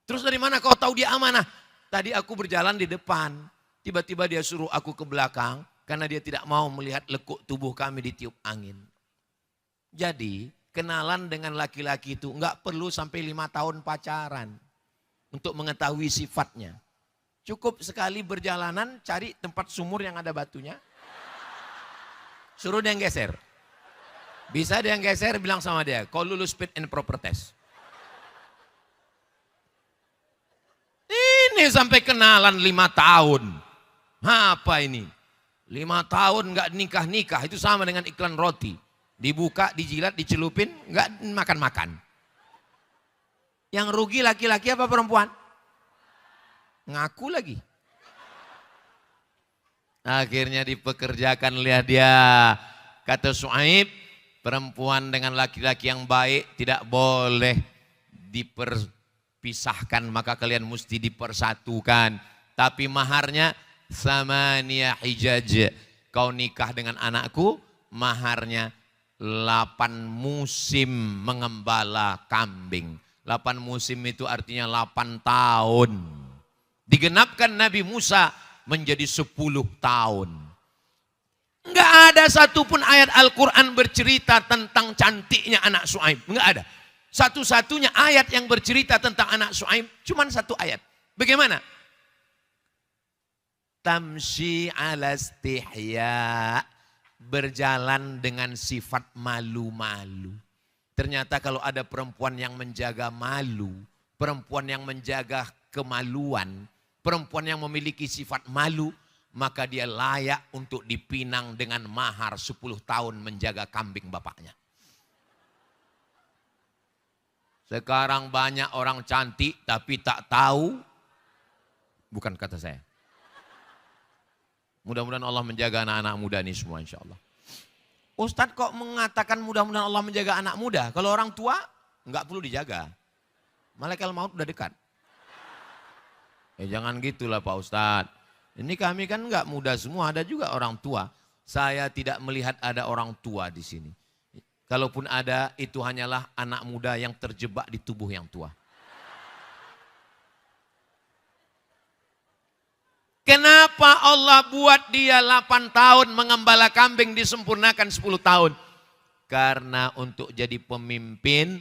Speaker 1: Terus dari mana kau tahu dia amanah? Tadi aku berjalan di depan, tiba-tiba dia suruh aku ke belakang karena dia tidak mau melihat lekuk tubuh kami ditiup angin. Jadi kenalan dengan laki-laki itu enggak perlu sampai 5 tahun pacaran untuk mengetahui sifatnya. Cukup sekali berjalanan cari tempat sumur yang ada batunya, suruh dia geser. Bisa dia geser, bilang sama dia, kau lulus fit and proper test. Ini sampai kenalan 5 tahun. Apa ini? 5 tahun nggak nikah-nikah, itu sama dengan iklan roti. Dibuka, dijilat, dicelupin, nggak makan-makan. Yang rugi laki-laki apa perempuan? Ngaku lagi. Akhirnya dipekerjakan, lihat dia. Kata Syuaib, perempuan dengan laki-laki yang baik tidak boleh diperpisahkan, maka kalian mesti dipersatukan. Tapi maharnya samaniyah hijaj. Kau nikah dengan anakku, maharnya 8 musim mengembala kambing. 8 musim itu artinya 8 tahun. Digenapkan Nabi Musa menjadi 10 tahun. Enggak ada satupun ayat Al-Quran bercerita tentang cantiknya anak Syuaib. Enggak ada. Satu-satunya ayat yang bercerita tentang anak Syuaib cuma 1 ayat. Bagaimana? Tamshi ala istihya, berjalan dengan sifat malu-malu. Ternyata kalau ada perempuan yang menjaga malu, perempuan yang menjaga kemaluan, perempuan yang memiliki sifat malu, maka dia layak untuk dipinang dengan mahar 10 tahun menjaga kambing bapaknya. Sekarang banyak orang cantik tapi tak tahu, bukan kata saya. Mudah-mudahan Allah menjaga anak-anak muda ini semua insya Allah. Ustadz kok mengatakan mudah-mudahan Allah menjaga anak muda? Kalau orang tua nggak perlu dijaga. Malaikat maut udah dekat. Jangan gitulah Pak Ustadz. Ini kami kan nggak muda semua, ada juga orang tua. Saya tidak melihat ada orang tua di sini. Kalaupun ada, itu hanyalah anak muda yang terjebak di tubuh yang tua. Kenapa Allah buat dia 8 tahun mengembala kambing disempurnakan 10 tahun? Karena untuk jadi pemimpin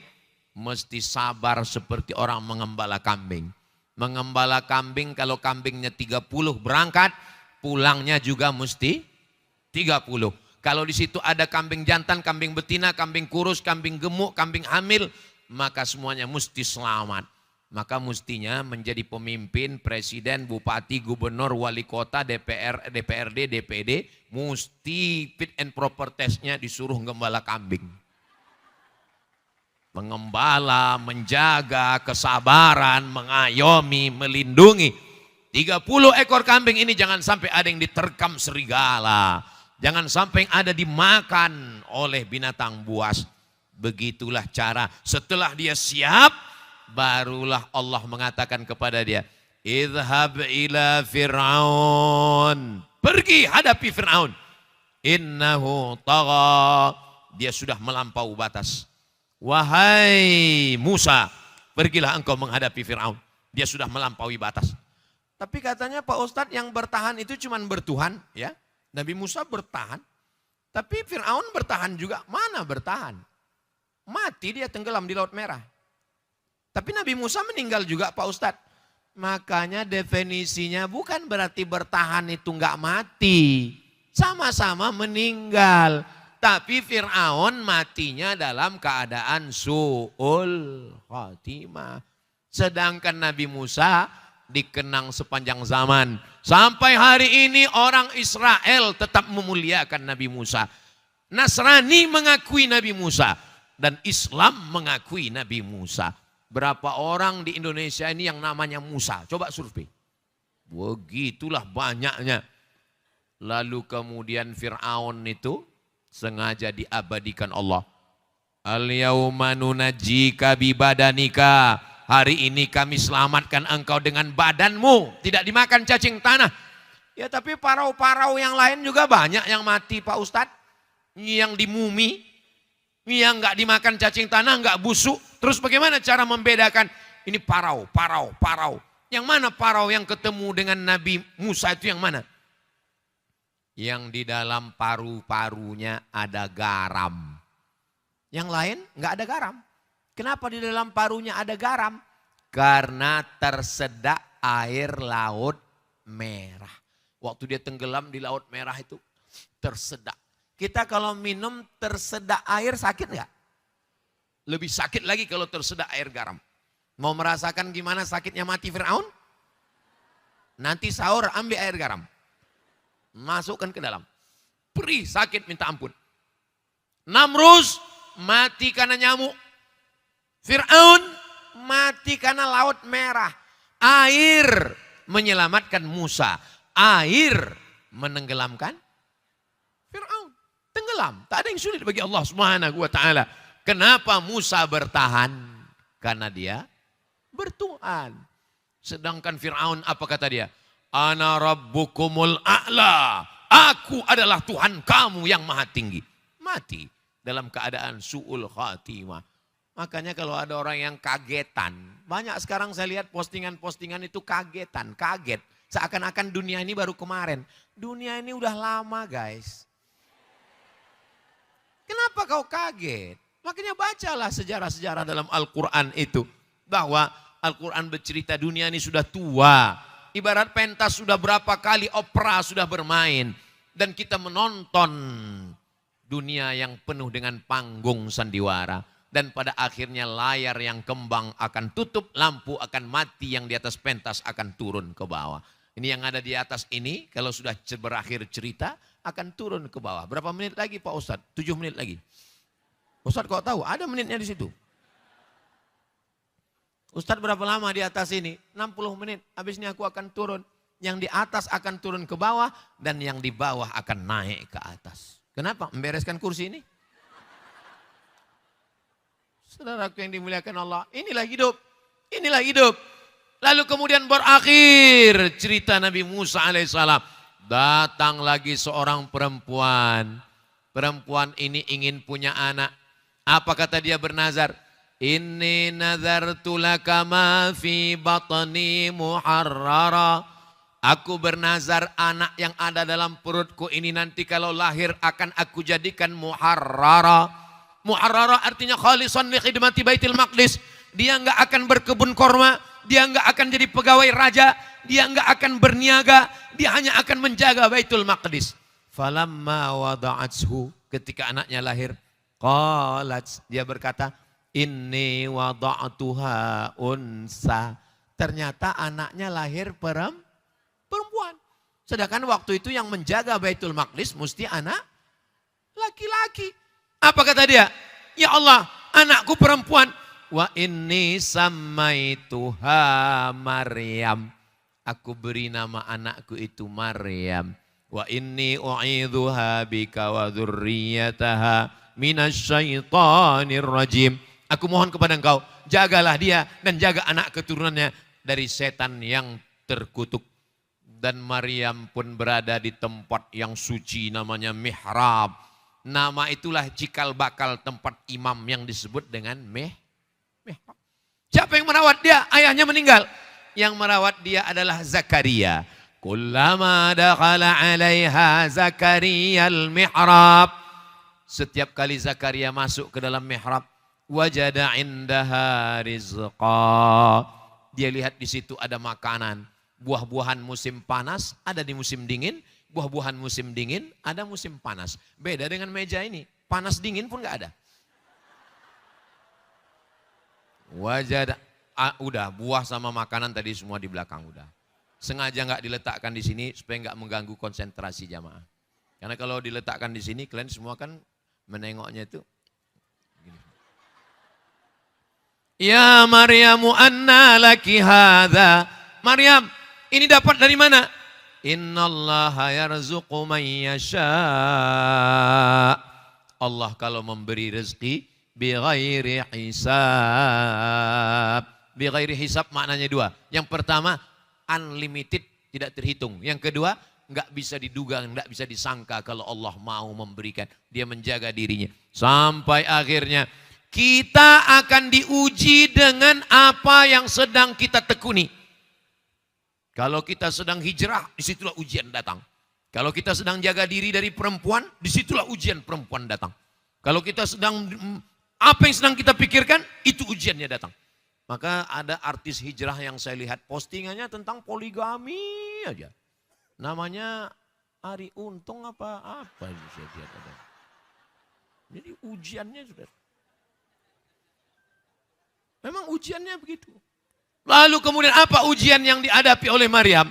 Speaker 1: mesti sabar seperti orang mengembala kambing. Mengembala kambing kalau kambingnya 30 berangkat, pulangnya juga mesti 30. Kalau di situ ada kambing jantan, kambing betina, kambing kurus, kambing gemuk, kambing hamil, maka semuanya mesti selamat. Maka mestinya menjadi pemimpin, presiden, bupati, gubernur, wali kota, DPR, DPRD, DPD, mesti fit and proper testnya disuruh gembala kambing. Mengembala, menjaga, kesabaran, mengayomi, melindungi. 30 ekor kambing ini jangan sampai ada yang diterkam serigala. Jangan sampai ada dimakan oleh binatang buas. Begitulah cara setelah dia siap, barulah Allah mengatakan kepada dia, idhab ila Fir'aun. Pergi hadapi Fir'aun. Innahu tagha. Dia sudah melampaui batas. Wahai Musa, pergilah engkau menghadapi Fir'aun. Dia sudah melampaui batas. Tapi katanya Pak Ustadz yang bertahan itu cuma bertuhan. Ya, Nabi Musa bertahan. Tapi Fir'aun bertahan juga. Mana bertahan? Mati dia tenggelam di Laut Merah. Tapi Nabi Musa meninggal juga Pak Ustadz. Makanya definisinya bukan berarti bertahan itu enggak mati. Sama-sama meninggal. Tapi Fir'aun matinya dalam keadaan su'ul khatimah. Sedangkan Nabi Musa dikenang sepanjang zaman. Sampai hari ini orang Israel tetap memuliakan Nabi Musa. Nasrani mengakui Nabi Musa. Dan Islam mengakui Nabi Musa. Berapa orang di Indonesia ini yang namanya Musa? Coba survei. Begitulah banyaknya. Lalu kemudian Fir'aun itu sengaja diabadikan Allah. Al-yawma nunajjika bibadanika. Hari ini kami selamatkan engkau dengan badanmu. Tidak dimakan cacing tanah. Ya tapi parau-parau yang lain juga banyak yang mati Pak Ustadz. Yang dimumi. Yang enggak dimakan cacing tanah, enggak busuk. Terus bagaimana cara membedakan? Ini parau. Yang mana parau yang ketemu dengan Nabi Musa itu yang mana? Yang di dalam paru-parunya ada garam. Yang lain enggak ada garam. Kenapa di dalam parunya ada garam? Karena tersedak air Laut Merah. Waktu dia tenggelam di Laut Merah itu tersedak. Kita kalau minum tersedak air sakit enggak? Lebih sakit lagi kalau tersedak air garam. Mau merasakan gimana sakitnya mati Fir'aun? Nanti sahur ambil air garam. Masukkan ke dalam. Perih sakit minta ampun. Namrus mati karena nyamuk. Fir'aun mati karena Laut Merah. Air menyelamatkan Musa. Air menenggelamkan Fir'aun. Tenggelam. Tak ada yang sulit bagi Allah Subhanahu wa ta'ala. Kenapa Musa bertahan? Karena dia bertuhan. Sedangkan Fir'aun apa kata dia? Ana rabbukumul a'la. Aku adalah Tuhan kamu yang maha tinggi. Mati dalam keadaan su'ul khatimah. Makanya kalau ada orang yang kagetan. Banyak sekarang saya lihat postingan-postingan itu kagetan. Kaget. Seakan-akan dunia ini baru kemarin. Dunia ini udah lama guys. Kenapa kau kaget? Makanya bacalah sejarah-sejarah dalam Al-Quran itu. Bahwa Al-Quran bercerita dunia ini sudah tua. Ibarat pentas sudah berapa kali opera sudah bermain. Dan kita menonton dunia yang penuh dengan panggung sandiwara. Dan pada akhirnya layar yang kembang akan tutup, lampu akan mati, yang di atas pentas akan turun ke bawah. Ini yang ada di atas ini, kalau sudah berakhir cerita, akan turun ke bawah. Berapa menit lagi Pak Ustadz? 7 menit lagi. Ustadz kok tahu? Ada menitnya di situ. Ustadz berapa lama di atas ini? 60 menit. Habis ini aku akan turun. Yang di atas akan turun ke bawah, dan yang di bawah akan naik ke atas. Kenapa? Membereskan kursi ini. Saudaraku yang dimuliakan Allah, inilah hidup. Inilah hidup. Lalu kemudian berakhir cerita Nabi Musa alaihissalam. Datang lagi seorang perempuan. Perempuan ini ingin punya anak. Apa kata dia bernazar? Inni nazartu laka ma fi batni muharrara. Aku bernazar anak yang ada dalam perutku ini nanti kalau lahir akan aku jadikan muharrara. Muharrara artinya khalisan li khidmati Baitul Maqdis. Dia enggak akan berkebun korma, dia enggak akan jadi pegawai raja, dia enggak akan berniaga, dia hanya akan menjaga Baitul Maqdis. Falamma wada'athu, ketika anaknya lahir, qalat, dia berkata, inni wada'tuha unsa. Ternyata anaknya lahir perempuan. Sedangkan waktu itu yang menjaga Baitul Maqdis mesti anak laki-laki. Apa kata dia? Ya Allah, anakku perempuan. Wa inni sammaituha Maryam. Aku beri nama anakku itu Maryam. Wa inni u'idzuha bika wa dzurriyyataha minasyaitonir rajim. Aku mohon kepada engkau, jagalah dia dan jaga anak keturunannya dari setan yang terkutuk. Dan Maryam pun berada di tempat yang suci namanya mihrab. Nama itulah cikal bakal tempat imam yang disebut dengan mihrab. Siapa yang merawat dia? Ayahnya meninggal. Yang merawat dia adalah Zakaria. Kullama dakhala 'alaiha Zakaria al-mihrab. Setiap kali Zakaria masuk ke dalam mihrab, wajada indaha rizqa. Dia lihat di situ ada makanan. Buah-buahan musim panas ada di musim dingin, buah-buahan musim dingin ada musim panas. Beda dengan meja ini, panas dingin pun enggak ada. Wajada, udah buah sama makanan tadi semua di belakang udah. Sengaja nggak diletakkan di sini supaya nggak mengganggu konsentrasi jamaah. Karena kalau diletakkan di sini kalian semua kan menengoknya itu. Gini. Ya Maryamu anna laki hadza. Maryam, ini dapat dari mana? Innallaha yarzuqu man yasha. Allah kalau memberi rezeki bighairi hisab. Bighairi hisab maknanya dua. Yang pertama unlimited, tidak terhitung. Yang kedua, enggak bisa diduga, enggak bisa disangka kalau Allah mau memberikan. Dia menjaga dirinya. Sampai akhirnya kita akan diuji dengan apa yang sedang kita tekuni. Kalau kita sedang hijrah, disitulah ujian datang. Kalau kita sedang jaga diri dari perempuan, disitulah ujian perempuan datang. Kalau kita sedang, apa yang sedang kita pikirkan, itu ujiannya datang. Maka ada artis hijrah yang saya lihat postingannya tentang poligami aja. Namanya Ari Untung apa saya lihat ada. Jadi ujiannya sudah. Memang ujiannya begitu. Lalu kemudian apa ujian yang dihadapi oleh Maryam?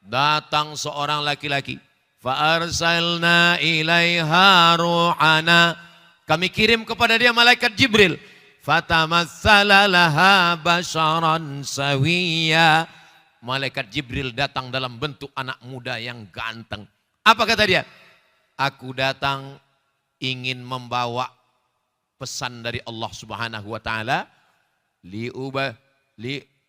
Speaker 1: Datang seorang laki-laki. Fa arsalna ilaiha ruhana. Kami kirim kepada dia malaikat Jibril. Fatamatsala laha basharan sawiyya. Malaikat Jibril datang dalam bentuk anak muda yang ganteng. Apa kata dia? Aku datang ingin membawa pesan dari Allah Subhanahu wa taala.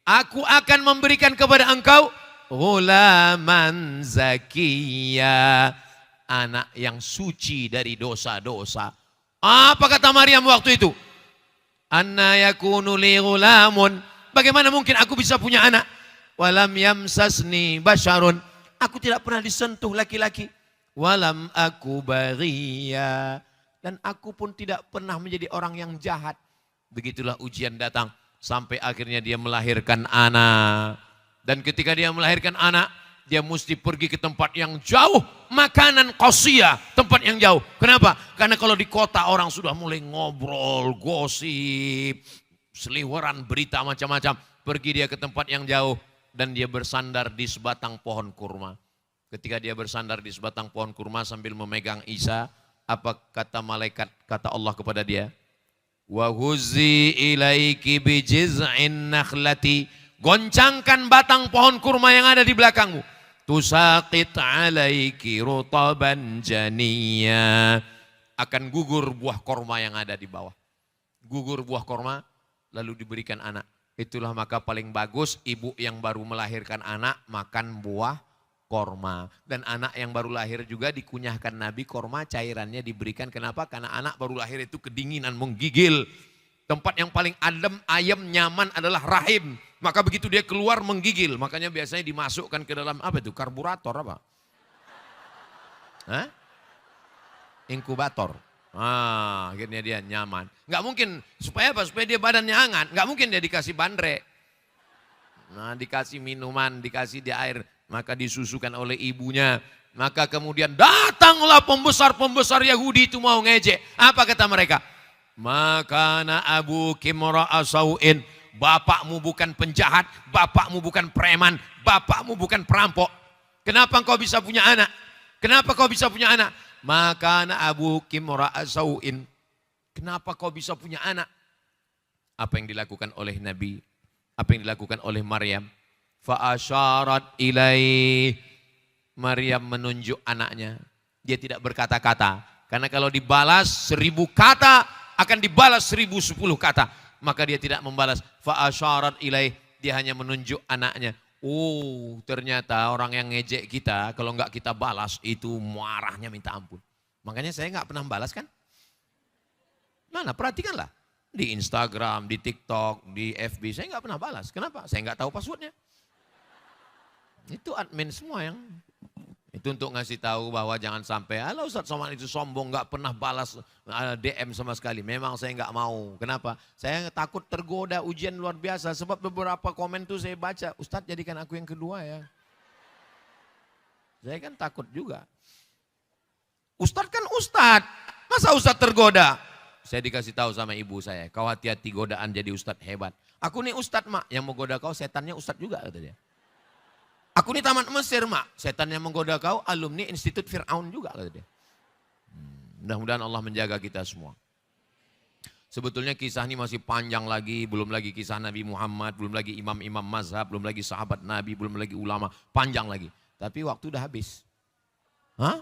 Speaker 1: Aku akan memberikan kepada engkau ghulaman zakiyya, anak yang suci dari dosa-dosa. Apa kata Maryam waktu itu? Anna yakunu li ghulamun. Bagaimana mungkin aku bisa punya anak? Walam yamsasni basyarun. Aku tidak pernah disentuh laki-laki. Walam aku baghiya. Dan aku pun tidak pernah menjadi orang yang jahat. Begitulah ujian datang. Sampai akhirnya dia melahirkan anak. Dan ketika dia melahirkan anak, dia mesti pergi ke tempat yang jauh. Makanan qasiyah, tempat yang jauh. Kenapa? Karena kalau di kota orang sudah mulai ngobrol, gosip, seliweran berita macam-macam. Pergi dia ke tempat yang jauh dan dia bersandar di sebatang pohon kurma. Ketika dia bersandar di sebatang pohon kurma sambil memegang Isa, apa kata malaikat, kata Allah kepada dia? Wa huzzi ilaiki bijiz'in nakhlati. Goncangkan batang pohon kurma yang ada di belakangmu. Tusaqit alaiki rutaban janiyya. Akan gugur buah korma yang ada di bawah. Gugur buah korma lalu diberikan anak. Itulah maka paling bagus ibu yang baru melahirkan anak makan buah korma. Dan anak yang baru lahir juga dikunyahkan Nabi korma cairannya diberikan. Kenapa? Karena anak baru lahir itu kedinginan menggigil. Tempat yang paling adem, ayam, nyaman adalah rahim. Maka begitu dia keluar menggigil. Makanya biasanya dimasukkan ke dalam apa itu? Karburator apa? Hah? Inkubator. Akhirnya dia nyaman. Nggak mungkin, supaya apa? Supaya dia badannya hangat. Nggak mungkin dia dikasih bandrek. Nah, dikasih minuman, dikasih dia air. Maka disusukan oleh ibunya. Maka kemudian datanglah pembesar-pembesar Yahudi itu mau ngejek. Apa kata mereka? Makana abu kimra'a sau'in. Bapakmu bukan penjahat, bapakmu bukan preman, bapakmu bukan perampok. Kenapa engkau bisa punya anak? Kenapa kau bisa punya anak? Makana abu kimra'a sau'in. Kenapa kau bisa punya anak? Apa yang dilakukan oleh Nabi? Apa yang dilakukan oleh Maryam? Fa'asyarat ilaih. Maryam menunjuk anaknya. Dia tidak berkata-kata. Karena kalau dibalas 1000 kata, akan dibalas 1010 kata. Maka dia tidak membalas. Fa asyarat ilaih, dia hanya menunjuk anaknya. Oh, ternyata orang yang ngejek kita, kalau enggak kita balas, itu marahnya minta ampun. Makanya saya enggak pernah balas kan? Mana, perhatikanlah. Di Instagram, di TikTok, di FB, saya enggak pernah balas. Kenapa? Saya enggak tahu passwordnya. Itu admin semua yang itu untuk ngasih tahu bahwa jangan sampai ala Ustaz Somad itu sombong, nggak pernah balas DM sama sekali. Memang saya nggak mau. Kenapa? Saya takut tergoda ujian luar biasa. Sebab beberapa komen tuh saya baca, Ustaz jadikan aku yang kedua ya. Saya kan takut juga. Ustaz kan Ustaz, masa Ustaz tergoda? Saya dikasih tahu sama ibu saya, kau hati-hati godaan jadi Ustaz hebat. Aku nih Ustaz mak, yang mau goda kau setannya Ustaz juga kata dia. Aku ini tamat Mesir mak, setan yang menggoda kau alumni Institut Fir'aun juga kata dia. Mudah-mudahan Allah menjaga kita semua. Sebetulnya kisah ini masih panjang lagi, belum lagi kisah Nabi Muhammad, belum lagi imam-imam mazhab, belum lagi sahabat Nabi, belum lagi ulama, panjang lagi. Tapi waktu udah habis. Hah?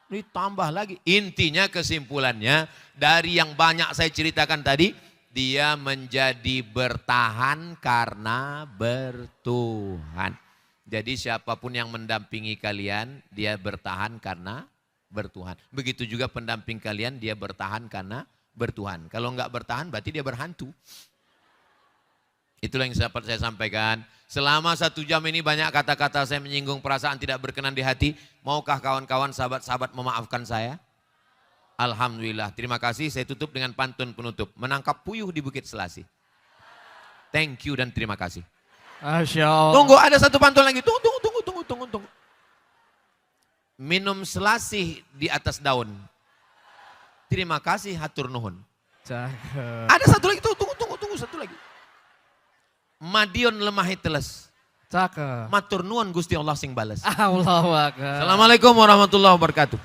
Speaker 1: Ditambah lagi. Intinya kesimpulannya dari yang banyak saya ceritakan tadi, dia menjadi bertahan karena bertuhan. Jadi siapapun yang mendampingi kalian, dia bertahan karena bertuhan. Begitu juga pendamping kalian, dia bertahan karena bertuhan. Kalau enggak bertahan, berarti dia berhantu. Itulah yang dapat saya sampaikan. Selama 1 jam ini banyak kata-kata saya menyinggung perasaan tidak berkenan di hati. Maukah kawan-kawan, sahabat-sahabat memaafkan saya? Alhamdulillah. Terima kasih. Saya tutup dengan pantun penutup. Menangkap puyuh di Bukit Selasih. Thank you dan terima kasih.
Speaker 2: Masya Allah.
Speaker 1: Tunggu, ada satu pantun lagi. Tunggu. Minum selasih di atas daun. Terima kasih, hatur nuhun.
Speaker 2: Cakep.
Speaker 1: Ada satu lagi, tunggu satu lagi. Madiun lemahi teles.
Speaker 2: Cakep.
Speaker 1: Matur nuhun Gusti Allah sing bales.
Speaker 2: Allahu Akbar.
Speaker 1: Assalamualaikum warahmatullahi wabarakatuh.